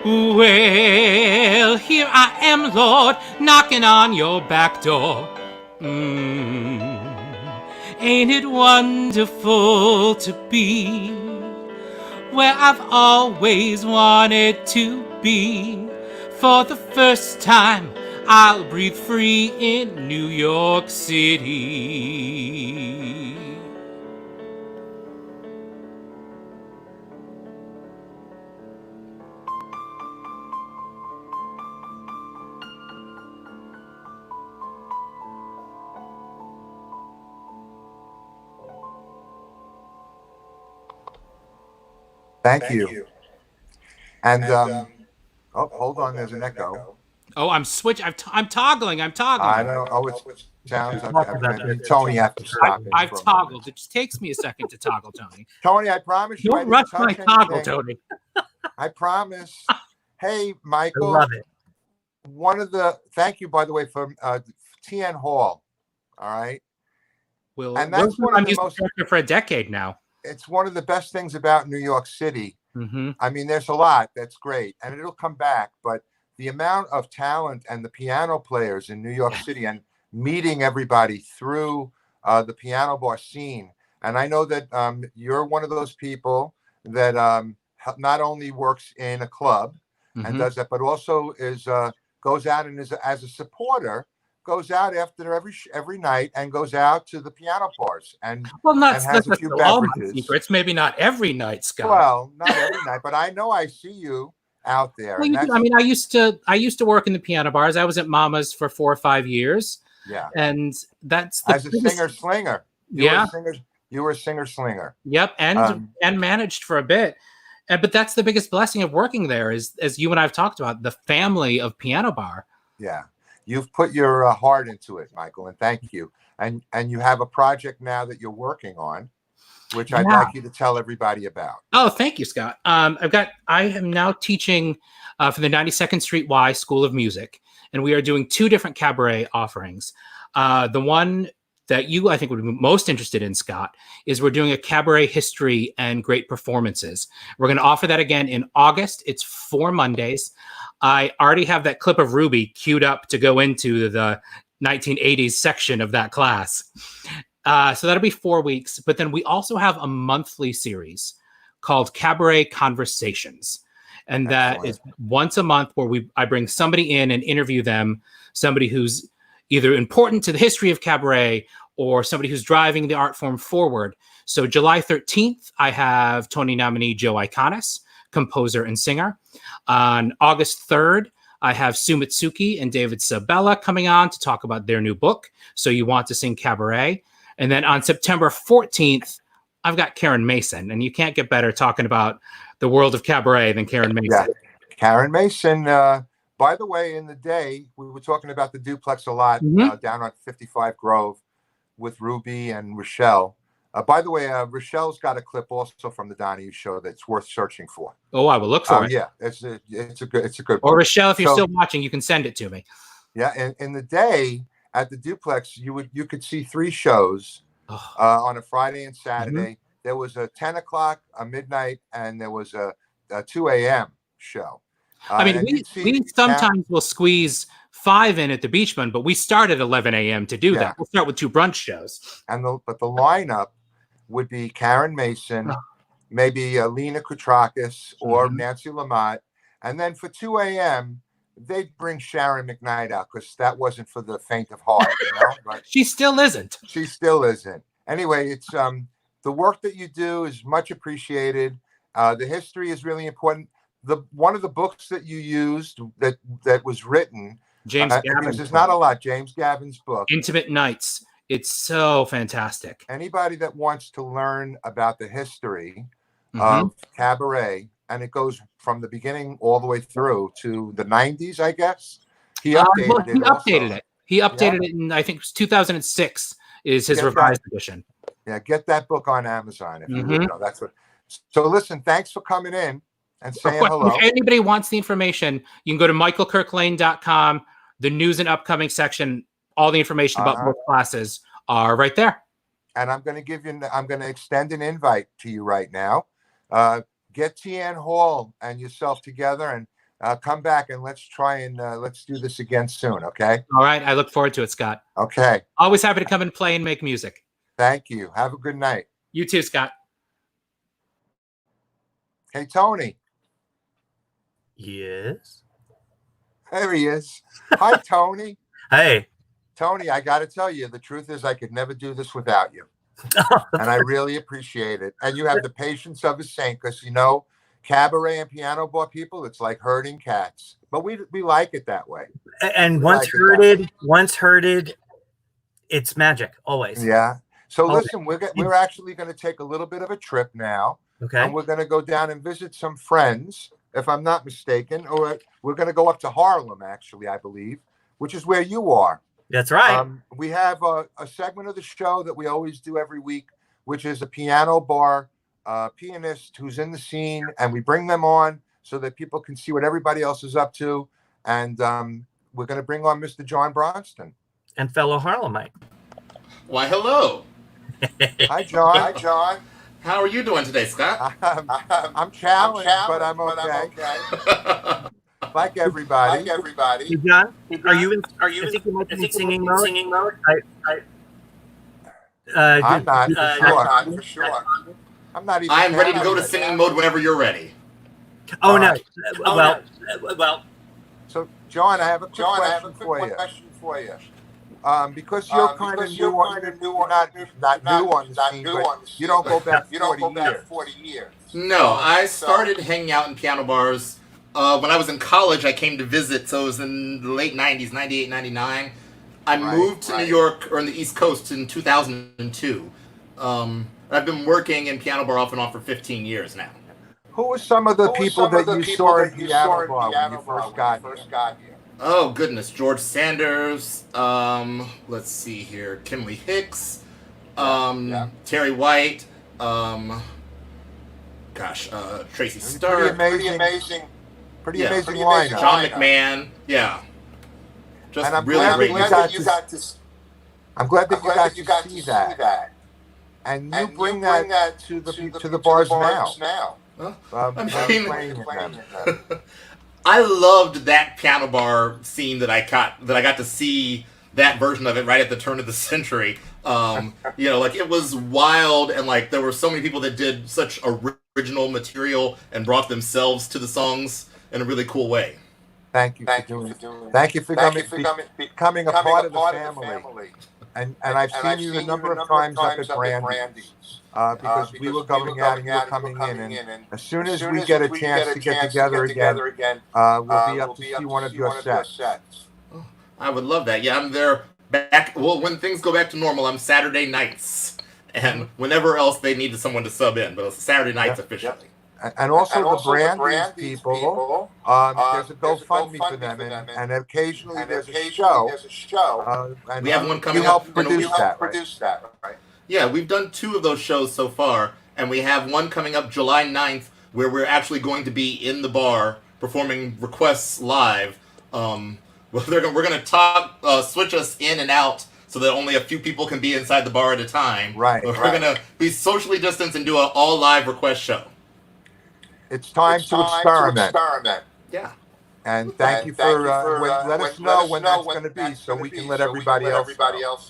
Well, here I am, Lord, knocking on your back door. Ain't it wonderful to be where I've always wanted to be? For the first time, I'll breathe free in New York City. Thank you. And oh, hold on, there's an echo. Oh, I'm toggling. I'm toggling. I know. Oh, it sounds like Tony, you have to stop it. I've toggled. It just takes me a second to toggle, Tony. Tony, I promise you. Don't rush my toggle, Tony. I promise. Hey, I Michael. love it. Thank you, by the way, for TN Hall. All right. Well, and that's one of the most for a decade now. It's one of the best things about New York City. Mm-hmm. I mean, there's a lot that's great, and it'll come back. But the amount of talent and the piano players in New York City, and meeting everybody through the piano bar scene. And I know that you're one of those people that not only works in a club and does that, but also goes out and is as a supporter. Goes out after every night and goes out to the piano bars and has a few beverages. Secrets. Maybe not every night, Scott. Well, not every night, but I know I see you out there. Well, I mean, I used to work in the piano bars. I was at Mama's for 4 or 5 years. Yeah, and that's as a singer slinger. You were a singer slinger. Yep, and managed for a bit. But that's the biggest blessing of working there is, as you and I've talked about, the family of piano bar. Yeah. You've put your heart into it, Michael, and thank you. And you have a project now that you're working on, which I'd like you to tell everybody about. Oh, thank you, Scott. I am now teaching for the 92nd Street Y School of Music, and we are doing 2 different cabaret offerings. The one that you, I think, would be most interested in, Scott, is we're doing a cabaret history and great performances. We're going to offer that again in August. It's 4 Mondays. I already have that clip of Ruby queued up to go into the 1980s section of that class. So that'll be 4 weeks. But then we also have a monthly series called Cabaret Conversations. And that is once a month where I bring somebody in and interview them, somebody who's either important to the history of cabaret or somebody who's driving the art form forward. So July 13th, I have Tony nominee Joe Iconis, composer and singer. On August 3rd, I have Sue Mitsuki and David Sabella coming on to talk about their new book, So You Want to Sing Cabaret. And then on September 14th, I've got Karen Mason, and you can't get better talking about the world of cabaret than Karen Mason. Yeah. Karen Mason, by the way, in the day, we were talking about the duplex a lot down on 55 Grove with Ruby and Rochelle. By the way, Rochelle's got a clip also from the Donahue show that's worth searching for. Oh, I will look for it. Yeah, it's a good. Or Rochelle, if you're still watching, you can send it to me. Yeah, and in the day at the duplex, you could see 3 shows on a Friday and Saturday. There was a 10 o'clock, a midnight, and there was a 2 a.m. show. I mean, we sometimes will squeeze 5 in at the Beachman, but we start at 11 a.m. to do that. We'll start with 2 brunch shows. But the lineup would be Karen Mason, maybe Lena Koutrakis or Nancy Lamott. And then for 2 a.m., they'd bring Sharon McKnight out because that wasn't for the faint of heart. You know? But she still isn't. She still isn't. Anyway, it's the work that you do is much appreciated. The history is really important. One of the books that you used that was written, James Gavin's there's not a lot, James Gavin's book, Intimate Nights. It's so fantastic. Anybody that wants to learn about the history of cabaret, and it goes from the beginning all the way through to the 90s, I guess. He updated it. He updated it in, I think it was 2006 is his revised edition. Yeah, get that book on Amazon if you know. That's what. So listen, thanks for coming in and saying hello. If anybody wants the information, you can go to michaelkirklane.com, the news and upcoming section. All the information about both classes are right there. And I'm going to extend an invite to you right now. Get Tian Hall and yourself together and come back and let's try and let's do this again soon. Okay. All right. I look forward to it, Scott. Okay. Always happy to come and play and make music. Thank you. Have a good night. You too, Scott. Hey, Tony. Yes. There he is. Hi, Tony. Hey. Tony, I got to tell you, the truth is I could never do this without you. And I really appreciate it. And you have the patience of a saint because, you know, cabaret and piano bar people, it's like herding cats. But we like it that way. And once herded, it's magic, always. Yeah. So listen, we're actually going to take a little bit of a trip now. Okay. And we're going to go down and visit some friends, if I'm not mistaken. Or we're going to go up to Harlem, actually, I believe, which is where you are. That's right. We have a segment of the show that we always do every week, which is a piano bar pianist who's in the scene, and we bring them on so that people can see what everybody else is up to. And we're going to bring on Mr. John Bronston. And fellow Harlemite. Why, hello. Hi, John. Hi, John. How are you doing today, Scott? I'm challenged, but I'm okay. Like everybody. Hey, John, are you in singing mode? I'm not, for sure. I'm not even. I'm ready to go to singing mode whenever you're ready. Oh, no. Well. So, John, I have a question for you. Because you're kind of new on the scene, but you don't go back 40 years. No, I started hanging out in piano bars when I was in college. I came to visit, so it was in the late 90s, 98, 99. I moved to New York, or on the East Coast, in 2002. I've been working in piano bar off and on for 15 years now. Who were some of the people that you saw in piano bar when you first got here? Oh, goodness. George Sanders. Let's see here. Kimley Hicks. Terry White. Tracy Stark. Pretty amazing lineup. John McMahon. Yeah. Just I'm glad that you got to see that. And you bring that to the bars now. I loved that piano bar scene that I got to see that version of it right at the turn of the century. Like it was wild, and like there were so many people that did such original material and brought themselves to the songs in a really cool way. Thank you for doing it. Thank you for becoming a part of the family. And I've seen you a number of times up at Brandy's because we were going out and you were coming in. And as soon as we get a chance to get together again, we'll be up to see one of your sets. I would love that. Yeah, I'm there back. Well, when things go back to normal, I'm Saturday nights. And whenever else they needed someone to sub in. But it's Saturday nights officially. And also the Brandy's people, there's a GoFundMe for them, and occasionally there's a show. And we have one coming you up. help produce that, right? Yeah, we've done 2 of those shows so far, and we have one coming up July 9th where we're actually going to be in the bar performing requests live. We're going to switch us in and out so that only a few people can be inside the bar at a time. Right. But we're going to be socially distanced and do an all live request show. It's time to experiment. Yeah. And thank you for let us know when that's going to be so we can let everybody else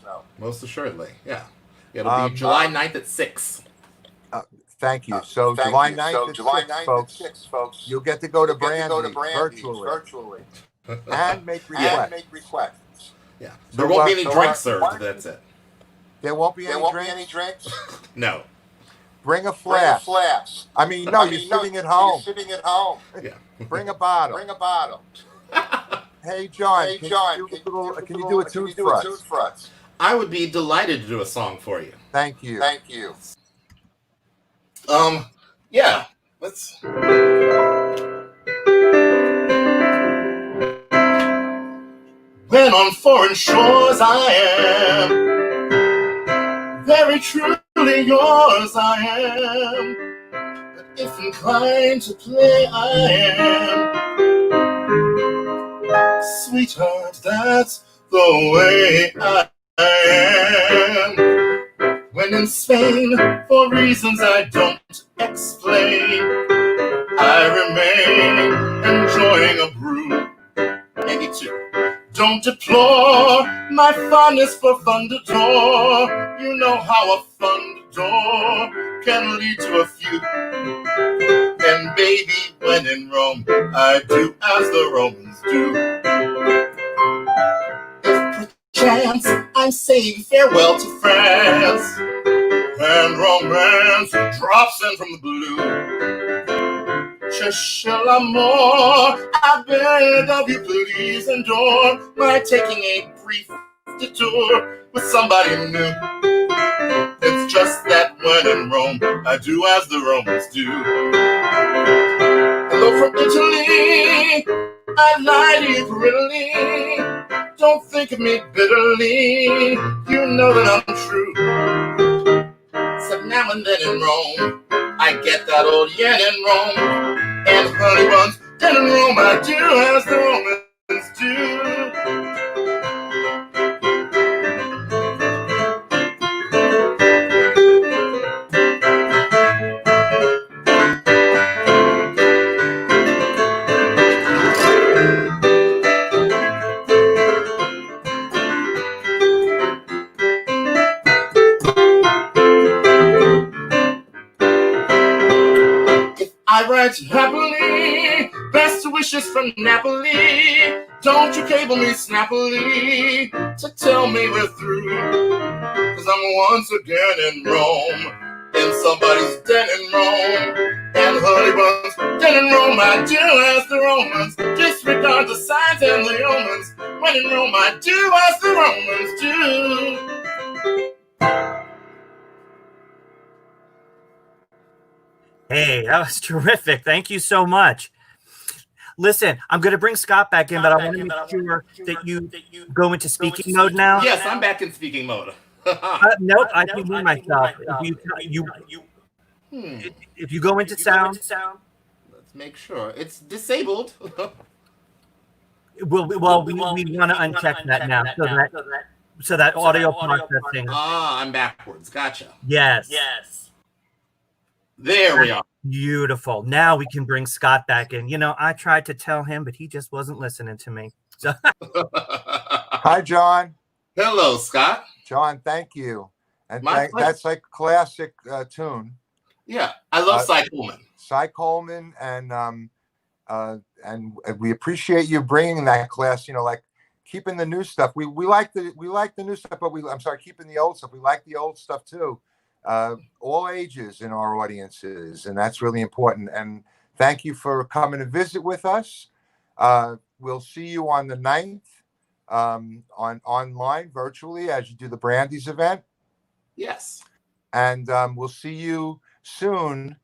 know. Most assuredly, yeah. It'll be July 9th at 6. Thank you. So July 9th at 6, folks, you'll get to go to Brandy virtually and make requests. Yeah. There won't be any drinks served. That's it. There won't be any drinks? No. Bring a flask. I mean, no, you're sitting at home. Yeah. Bring a bottle. Hey, John, can you do a tune for us? I would be delighted to do a song for you. Thank you. Yeah. Let's. When on foreign shores I am, very truly yours I am, but if inclined to play I am, sweetheart, that's the way I am. When in Spain, for reasons I don't explain, I remain enjoying a brew, maybe 2. Don't deplore my fondness for Thunderdor. You know how a Thunderdor can lead to a few. And baby, when in Rome, I do as the Romans do. If perchance I'm saying farewell to France, and romance drops in from the blue, Cheshire l'amour, I beg of you, please endure my taking a brief detour with somebody new. It's just that when in Rome, I do as the Romans do. Hello from Italy, I lie to you prettily. Don't think of me bitterly, you know that I'm true. So now and then in Rome, I get that old yen in Rome. And honey buns, then in Rome I do as the Romans do. I write happily, best wishes from Napoli. Don't you cable me snappily to tell me we're through. Cause I'm once again in Rome, in somebody's den in Rome. And honey buns, den in Rome, I do as the Romans. Disregard the signs and the omens. When in Rome, I do as the Romans do. Hey, that was terrific. Thank you so much. Listen, I'm going to bring Scott back in, but I want to make sure that you go into speaking mode now. Yes, I'm back in speaking mode. Nope, I can hear myself. If you go into sound, let's make sure it's disabled. we want to uncheck that now so that audio processing. I'm backwards. Gotcha. Yes. There we are. Beautiful. Now we can bring Scott back in. You know, I tried to tell him, but he just wasn't listening to me. So Hi, John. Hello, Scott. John, thank you. And My pleasure. that's like classic tune. Yeah, I love Cy Coleman. Cy Coleman, and we appreciate you bringing that class. You know, like keeping the new stuff. We like the new stuff, but keeping the old stuff. We like the old stuff too. All ages in our audiences, and that's really important. And thank you for coming to visit with us. We'll see you on the 9th on online virtually as you do the Brandy's event. Yes. And we'll see you soon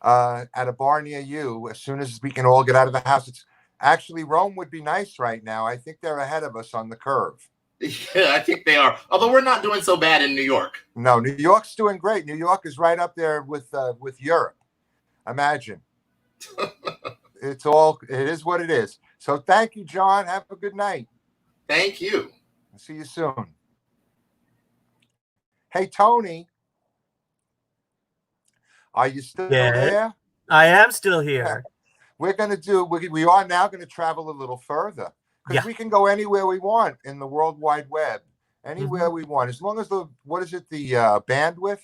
at a bar near you as soon as we can all get out of the house. It's actually, Rome would be nice right now. I think they're ahead of us on the curve. Yeah, I think they are. Although we're not doing so bad in New York. No, New York's doing great. New York is right up there with Europe. Imagine. It is what it is. So thank you, John. Have a good night. Thank you. See you soon. Hey, Tony. Are you still there? I am still here. We are now going to travel a little further because we can go anywhere we want in the World Wide Web, anywhere we want, as long as the bandwidth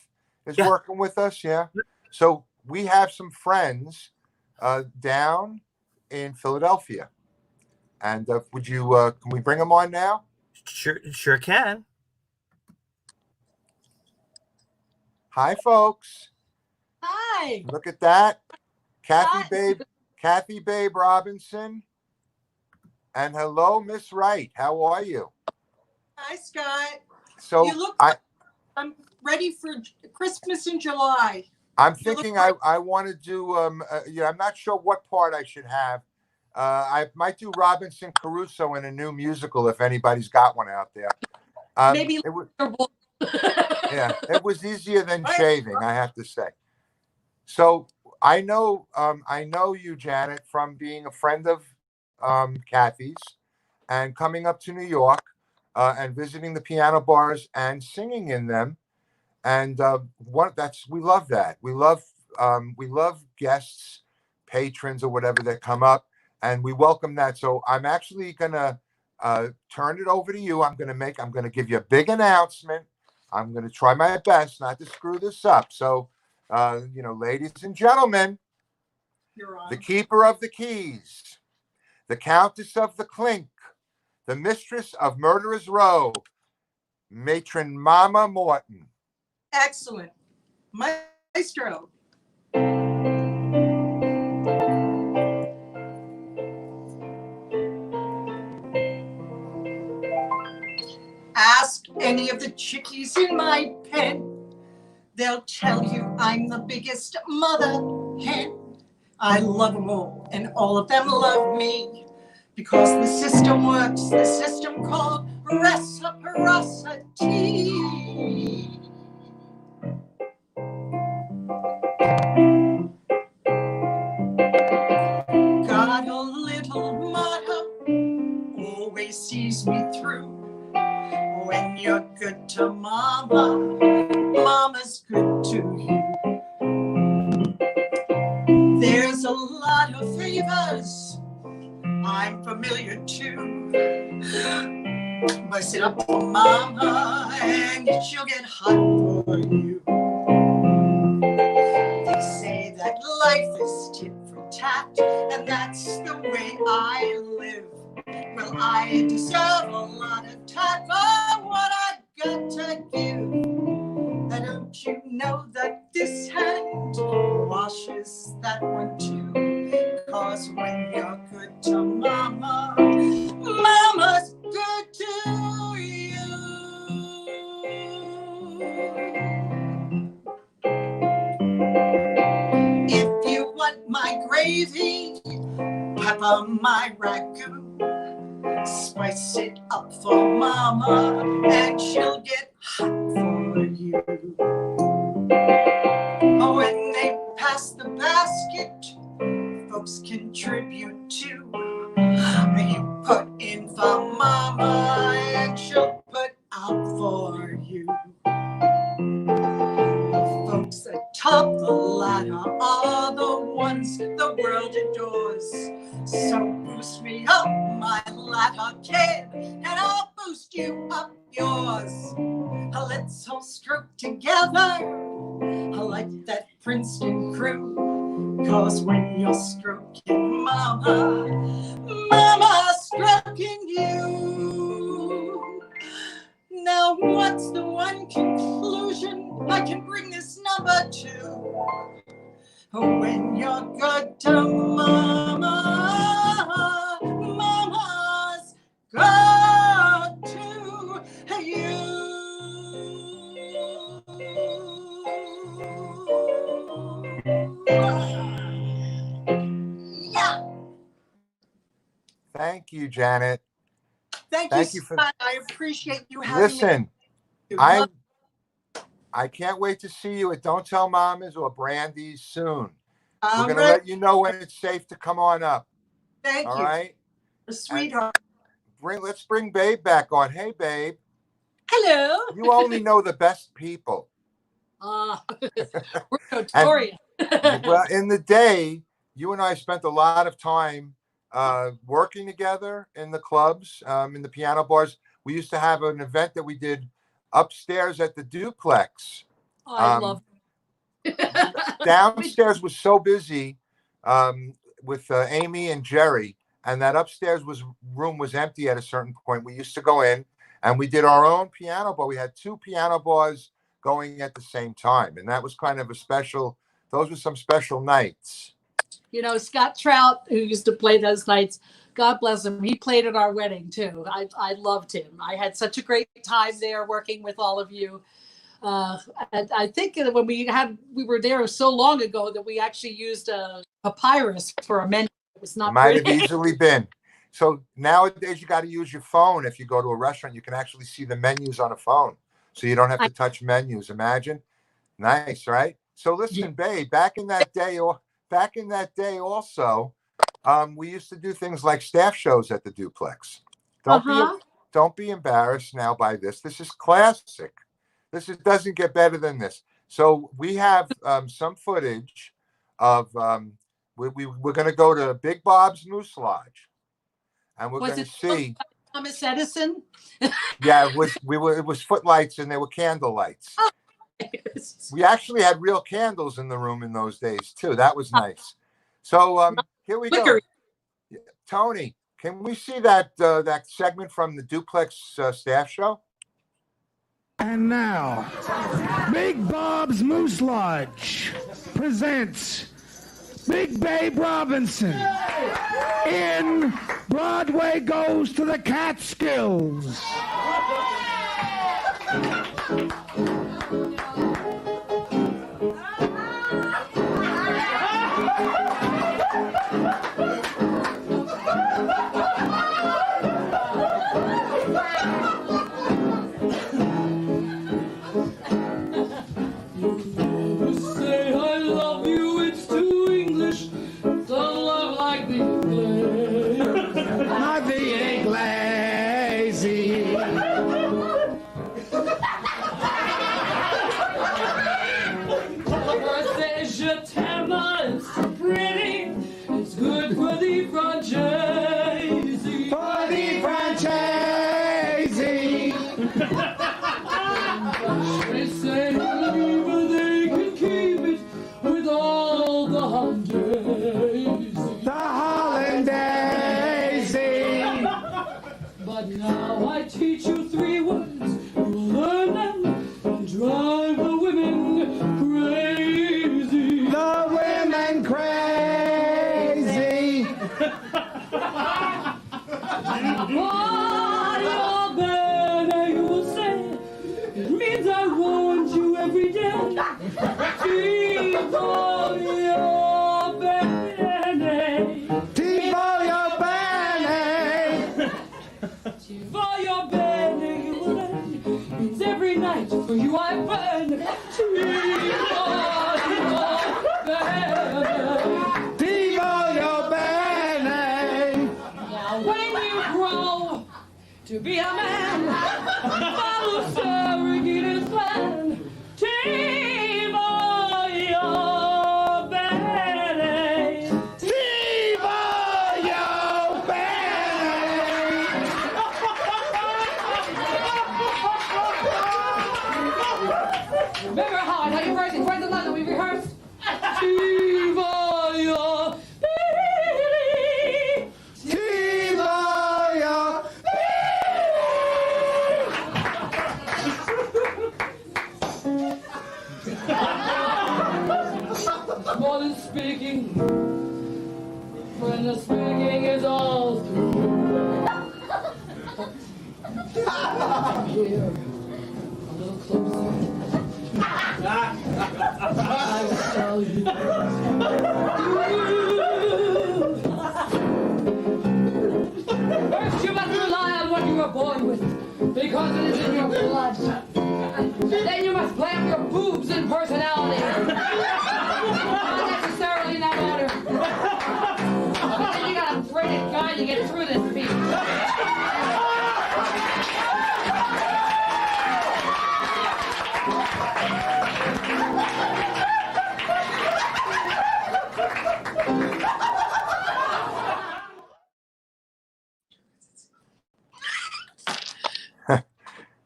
is working with us. Yeah. So we have some friends down in Philadelphia, and can we bring them on now? Sure can. Hi, folks. Hi. Look at that. Kathy Babe Robinson. And hello, Miss Wright. How are you? Hi, Scott. So you look I'm ready for Christmas in July. I'm thinking I want to do I'm not sure what part I should have. I might do Robinson Crusoe in a new musical if anybody's got one out there. Maybe it was easier than shaving, I have to say. So I know you, Janet, from being a friend of Kathy's and coming up to New York and visiting the piano bars and singing in them. And we love that. We love guests, patrons, or whatever that come up, and we welcome that. So I'm actually gonna turn it over to you. I'm gonna give you a big announcement. I'm gonna try my best not to screw this up. So. Ladies and gentlemen, the keeper of the keys, the countess of the clink, the mistress of Murderer's Row, matron Mama Morton. Excellent. Maestro. Ask any of the chickies in my pen. They'll tell you I'm the biggest mother hen. I love them all, and all of them love me. Because the system works, the system called reciprocity. Got a little motto, always sees me through. When you're good to mama, mama's good to you. There's a lot of favors I'm familiar to. Bust it up for mama and she'll get hot for you. They say that life is tit for tat, and that's the way I live. Well, I deserve a lot of tat for what I've got to give. Don't you know that this hand washes that one too? Cause when you're good to mama, mama's good to you. If you want my gravy, pepper my ragu. Spice it up for mama and she'll get hot for you. When they pass the basket, folks contribute too. You put in for mama and she'll put out for you. The folks that top the ladder are the ones the world adores. So boost me up my ladder, kid, and I'll boost you up yours. Let's all stroke together like that Princeton crew. 'Cause when you're stroking mama, mama's stroking you. Now what's the one conclusion I can bring this number to? When you're good to mama, mama's good to you. Yeah. Thank you, Janet. Thank you, for. Scott. I appreciate you having me. Listen, I can't wait to see you at Don't Tell Mamas or Brandy's soon. We're going to let you know when it's safe to come on up. Thank you. All right? A sweetheart. Let's bring Babe back on. Hey, Babe. Hello. You only know the best people. We're notorious. Well, in the day, you and I spent a lot of time working together in the clubs, in the piano bars. We used to have an event that we did upstairs at the duplex. Oh, I love downstairs was so busy with Amy and Jerry, and that upstairs room was empty at a certain point. We used to go in and we did our own piano bar. We had 2 piano bars going at the same time, and that was kind of those were some special nights. You know, Scott Trout, who used to play those nights, God bless him, he played at our wedding too. I loved him. I had such a great time there working with all of you. And I think when we were there so long ago that we actually used a papyrus for a menu. It was not. Might have easily been. So nowadays you got to use your phone. If you go to a restaurant, you can actually see the menus on a phone, so you don't have to touch menus. Imagine, nice, right? So listen, Babe, back in that day also, we used to do things like staff shows at the duplex. Don't be embarrassed now by this. This is classic. Doesn't get better than this. So we have some footage of we're going to go to Big Bob's Moose Lodge, and we're going to see Thomas Edison. Yeah, it was footlights and they were candle lights. We actually had real candles in the room in those days too. That was nice. So here we go. Tony, can we see that segment from the duplex staff show? And now, Big Bob's Moose Lodge presents Big Babe Robinson in Broadway Goes to the Catskills. To be a man, follow surrogate his plan. more than speaking. When the speaking is all through, I'm here, a little closer. I will tell you. First, you must rely on what you were born with, because it is in your blood. Then you must play up your boobs and personality. Not necessarily in that order. But then you gotta pray to God to get through this speech.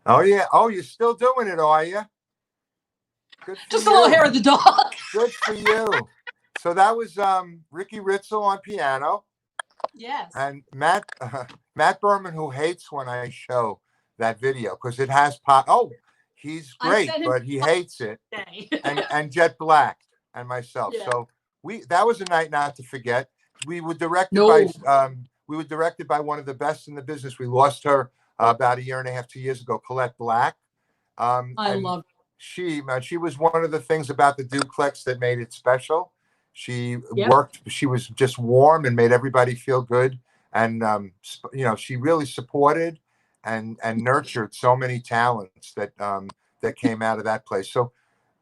Oh yeah. Oh, you're still doing it, are you? Good for Just you. a little hair of the dog. Good for you. So that was Ricky Ritzel on piano. Yes. And Matt Berman, who hates when I show that video because it has pop. Oh, he's great, but he hates it. and Jet Black and myself. Yeah. So that was a night not to forget. We were directed by one of the best in the business. We lost her about 1.5 years, 2 years ago, Colette Black. I love she was one of the things about the duplex that made it special. She she was just warm and made everybody feel good. And, she really supported and nurtured so many talents that came out of that place. So,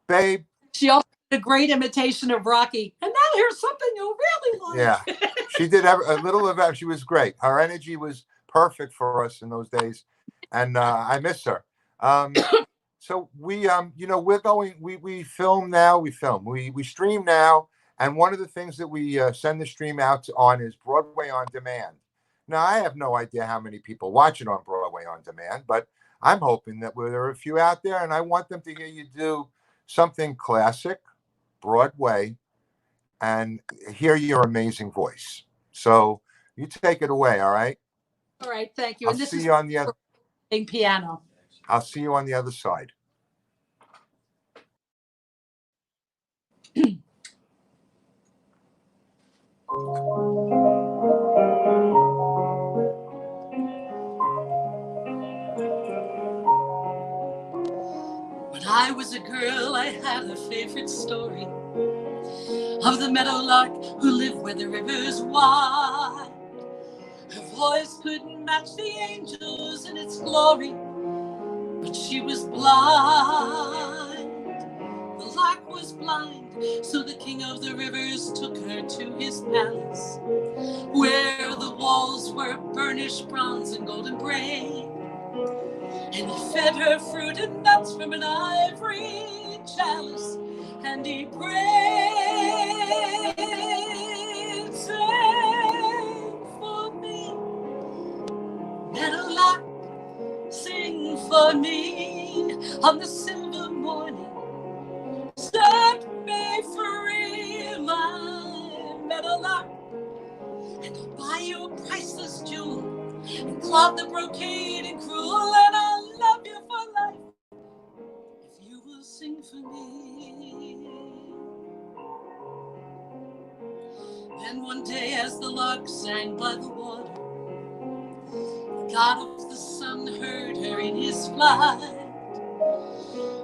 babe. She also did a great imitation of Rocky. And now here's something you'll really like. Yeah. She did a little of that. She was great. Her energy was perfect for us in those days. And I miss her. So we film now. We stream now. And one of the things that we send the stream out on is Broadway on Demand. Now, I have no idea how many people watch it on Broadway on Demand, but I'm hoping that there are a few out there, and I want them to hear you do something classic, Broadway, and hear your amazing voice. So you take it away, all right? All right, thank you. I'll see you on the other piano. I'll see you on the other side. When I was a girl, I had a favorite story of the meadowlark who lived where the river's wide. Her voice couldn't match the angels in its glory, but she was blind. The lark was blind, so the king of the rivers took her to his palace, where the walls were burnished bronze and golden braid. And he fed her fruit and nuts from an ivory chalice, and he prayed, sing for me, meadowlark, sing for me on the silver morning. Set me free, my meadowlark, and I'll buy you a priceless jewel and cloth the brocade and crewel, and I'll love you for life if you will sing for me. Then one day as the lark sang by the water, the god of the sun heard her in his flight,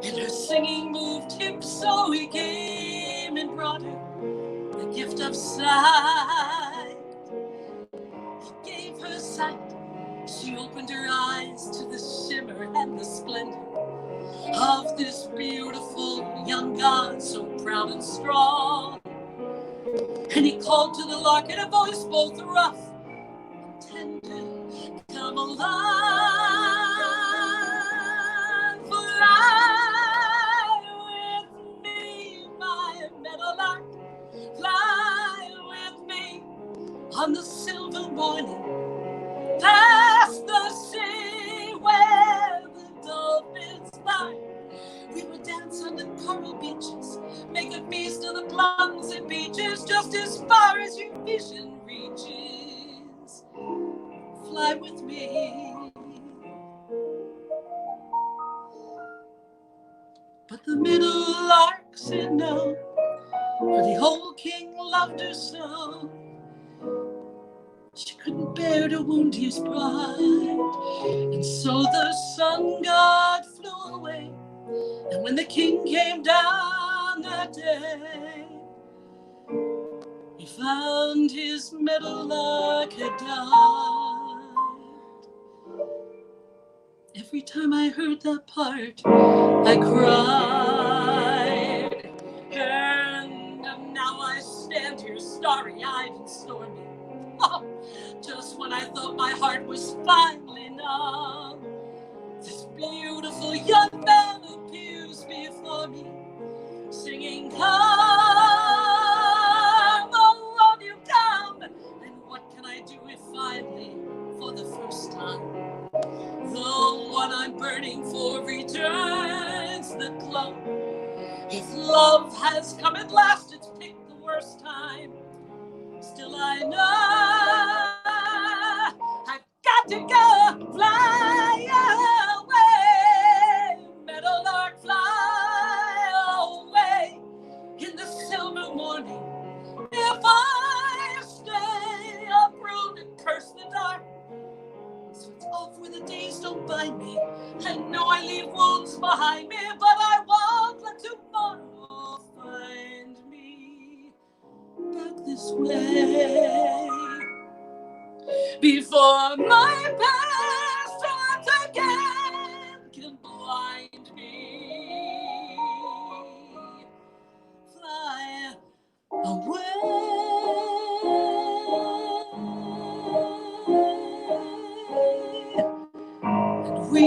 and her singing moved him, so he came and brought her the gift of sight. He gave her sight. She opened her eyes to the shimmer and the splendor of this beautiful young god, so proud and strong. And he called to the lark in a voice both rough and tender, come alive, fly with me, my meadowlark, fly with me on the silver morning, past the sea where the dolphins fly. We would dance on the coral beaches, make a feast of the plums and peaches, just as far as your vision reaches. Fly with me. But the meadowlark said no, the old king loved her so. She couldn't bear to wound his pride, and so the sun god flew away. And when the king came down that day, he found his meadowlark had died. Every time I heard that part, I cried. And now I stand here starry-eyed and stormy. Oh, just when I thought my heart was finally numb, this beautiful young man appears before me, singing, "Come, oh, won't you come?" And what can I do if finally, for the first time, the one I'm burning for returns the glow? If love has come at last, it's picked the worst time. Still I know I've got to go fly away, meadowlark, fly away in the silver morning. If I stay, I'll brood and curse the dark. So it's off where the days don't bind me. I know I leave wounds behind me, but I won't let tomorrow find me back this way. Before my past once again can blind me, fly away. And we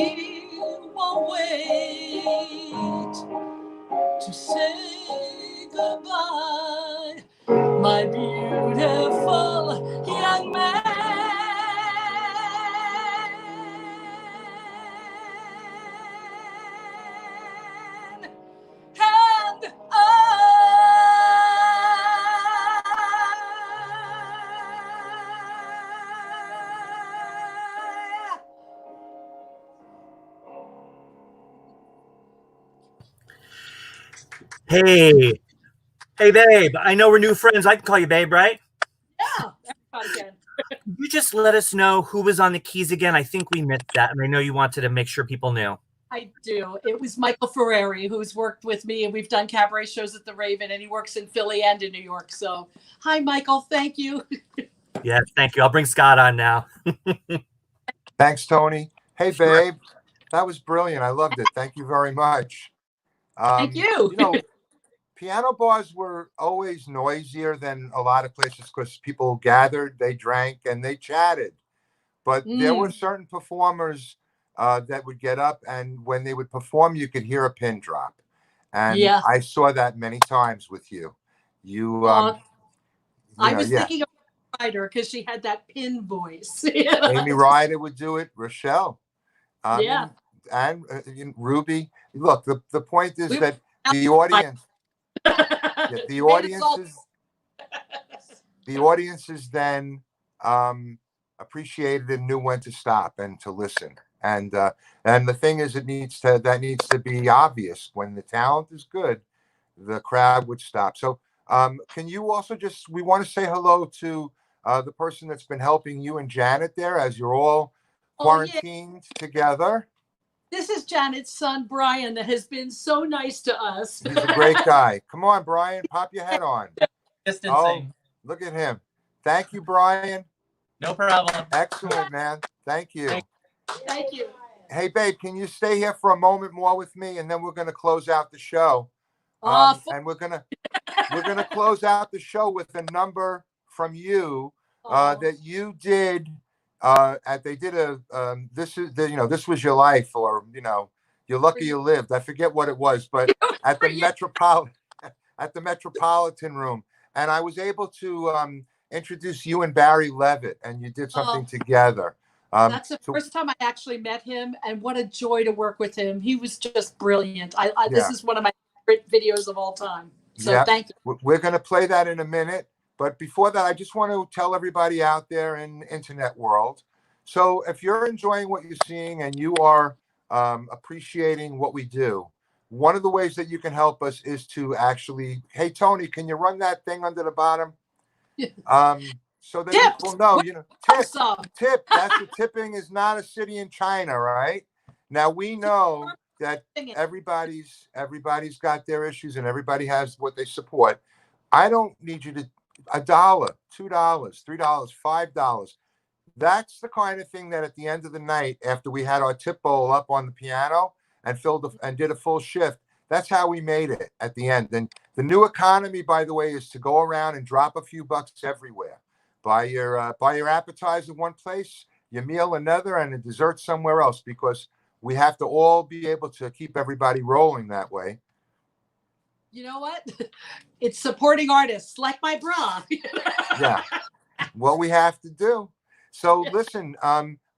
won't wait to say goodbye, my beautiful young man. And Hey, babe. I know we're new friends. I can call you babe, right? Yeah, everybody can. Could you just let us know who was on the keys again? I think we missed that, and I know you wanted to make sure people knew. I do. It was Michael Ferreri, who's worked with me, and we've done cabaret shows at the Raven, and he works in Philly and in New York. So, hi, Michael. Thank you. Yes, thank you. I'll bring Scott on now. Thanks, Tony. Hey, babe. That was brilliant. I loved it. Thank you very much. Thank you. You know, piano bars were always noisier than a lot of places because people gathered, they drank, and they chatted. But there were certain performers that would get up, and when they would perform, you could hear a pin drop. And Yeah. I saw that many times with you. I was thinking of Ryder because she had that pin voice. Amy Ryder would do it. Rochelle. Yeah. And Ruby. Look, the point is that the audience, the audiences then appreciated and knew when to stop and to listen. And the thing is, that needs to be obvious. When the talent is good, the crowd would stop. So can you also we want to say hello to the person that's been helping you and Janet there as you're all quarantined together. This is Janet's son, Brian, that has been so nice to us. He's a great guy. Come on, Brian, pop your head on. Distancing. Oh, look at him. Thank you, Brian. No problem. Excellent, man. Thank you. Thank you. Hey, babe, can you stay here for a moment more with me, and then we're going to close out the show. And we're gonna close out the show with a number from you that you did. This was your life, or you're lucky you lived. I forget what it was, but at the Metropolitan Room, and I was able to introduce you and Barry Levitt, and you did something together. That's the first time I actually met him, and what a joy to work with him. He was just brilliant. This is one of my favorite videos of all time. So thank you. We're going to play that in a minute. But before that, I just want to tell everybody out there in the internet world. So if you're enjoying what you're seeing and you are appreciating what we do, one of the ways that you can help us is to actually, hey, Tony, can you run that thing under the bottom? So that Tips. people know, you know, tip. That's the tipping is not a city in China, right? Now we know that everybody's got their issues and everybody has what they support. I don't need you to $1, $2, $3, $5. That's the kind of thing that at the end of the night, after we had our tip bowl up on the piano and did a full shift, that's how we made it at the end. And the new economy, by the way, is to go around and drop a few bucks everywhere. Buy your appetizer one place, your meal another, and a dessert somewhere else, because we have to all be able to keep everybody rolling that way. You know what? It's supporting artists like my bra. Yeah, what we have to do. So listen,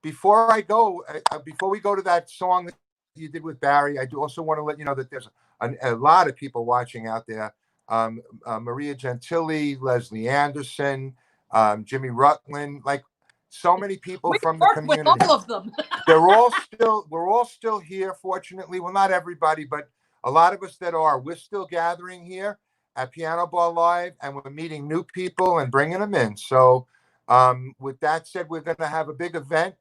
before we go to that song that you did with Barry, I do also want to let you know that there's a lot of people watching out there. Maria Gentili, Leslie Anderson, Jimmy Rutland, like so many people from the community. With all of them. We're all still here, fortunately. Well, not everybody, but a lot of us that are. We're still gathering here at Piano Bar Live, and we're meeting new people and bringing them in. So with that said, we're going to have a big event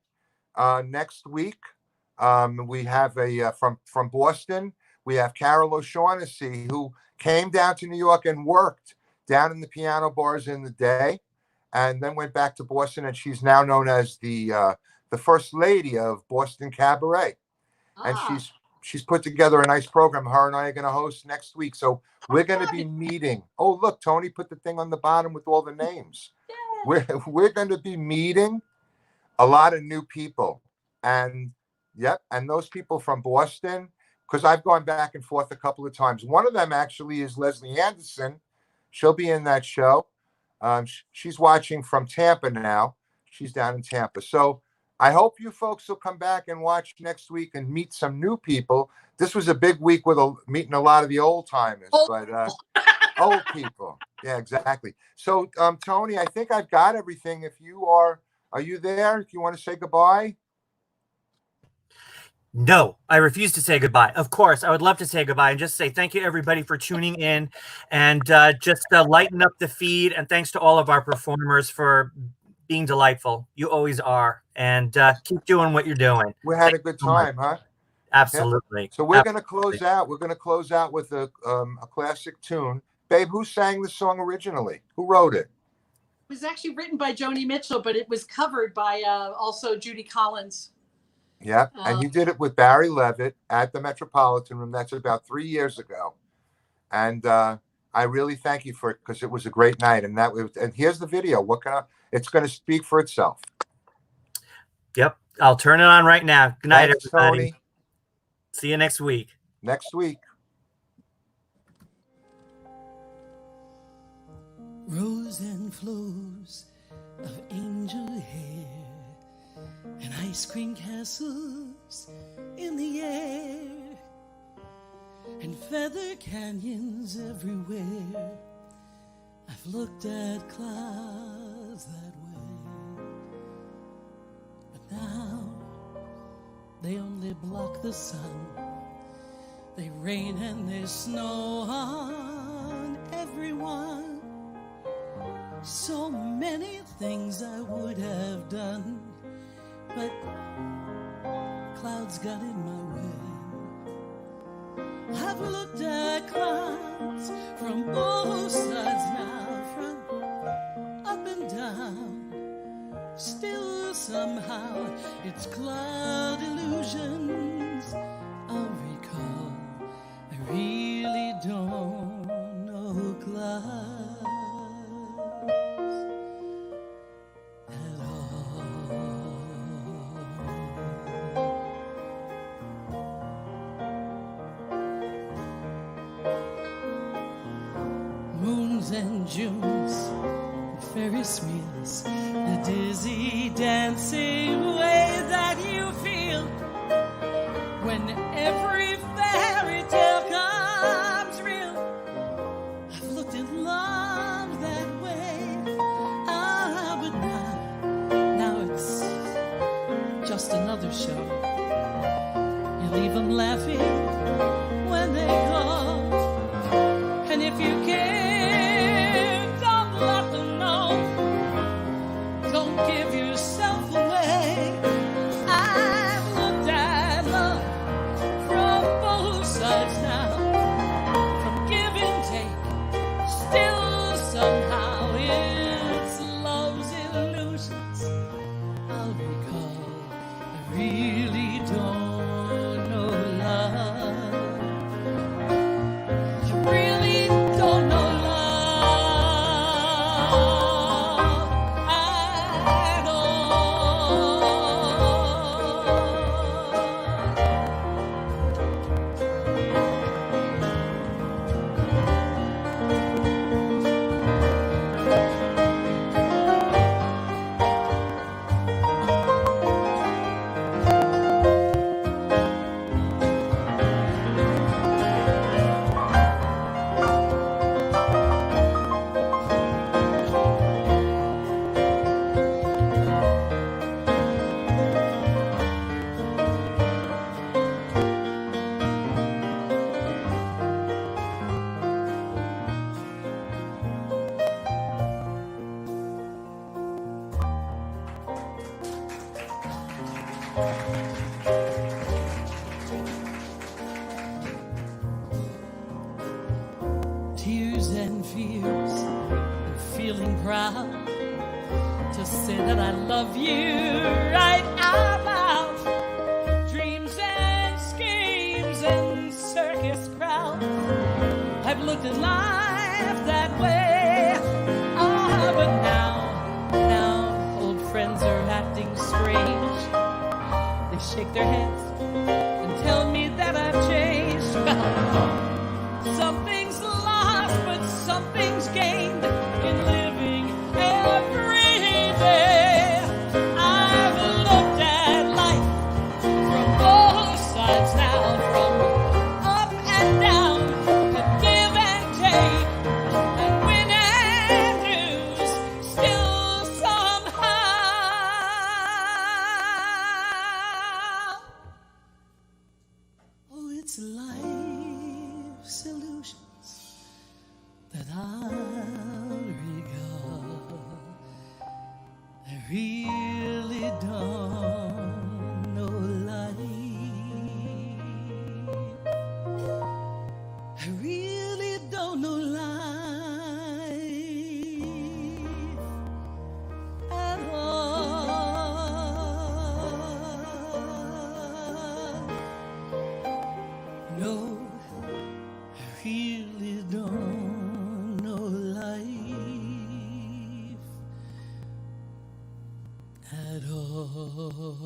next week. We have from Boston, we have Carol O'Shaughnessy, who came down to New York and worked down in the piano bars in the day, and then went back to Boston, and she's now known as the first lady of Boston Cabaret. And she's put together a nice program. Her and I are going to host next week. So we're going to be meeting. Oh, look, Tony put the thing on the bottom with all the names. We're going to be meeting a lot of new people. And and those people from Boston, because I've gone back and forth a couple of times. One of them actually is Leslie Anderson. She'll be in that show. She's watching from Tampa now. She's down in Tampa. So I hope you folks will come back and watch next week and meet some new people. This was a big week with meeting a lot of the old timers, but old people. Yeah, exactly. So, Tony, I think I've got everything. If you are you there? If you want to say goodbye? No, I refuse to say goodbye. Of course, I would love to say goodbye and just say thank you, everybody, for tuning in and just lighten up the feed. And thanks to all of our performers for being delightful. You always are. And keep doing what you're doing. We had a good time, huh? Absolutely. Yeah. So we're going to close out. We're going to close out with a classic tune. Babe, who sang the song originally? Who wrote it? It was actually written by Joni Mitchell, but it was covered by also Judy Collins. Yeah, and you did it with Barry Levitt at the Metropolitan Room. That's about 3 years ago. And I really thank you for it, because it was a great night. And and here's the video. It's going to speak for itself. Yep. I'll turn it on right now. Good night, Thanks, everybody. Tony. See you next week. Next week. Rose and flows of angel hair and ice cream castles in the air and feather canyons everywhere. I've looked at clouds that way, but now they only block the sun. They rain and they snow on everyone. So many things I would have done, but clouds got in my way. I've looked at clouds from both sides now, from up and down. Still somehow it's cloud illusions I'll recall. I really don't know clouds. And Junes, and Ferris wheels, the dizzy dancing way that you feel when every fairy tale comes real. I've looked at love that way, but now it's just another show. You leave them laughing when they fears and feeling proud to say that I love you right out loud. Dreams and schemes and circus crowds, I've looked at life that way. But now old friends are acting strange. They shake their heads and tell me that I've changed. Something's lost, but something's gained in living every day. I've looked at life from both sides now, from up and down, and give and take, and win and lose, still somehow. Oh, it's life's illusions that I'll regard. I really don't know life. I really don't know life at all. No, I really don't know life at all.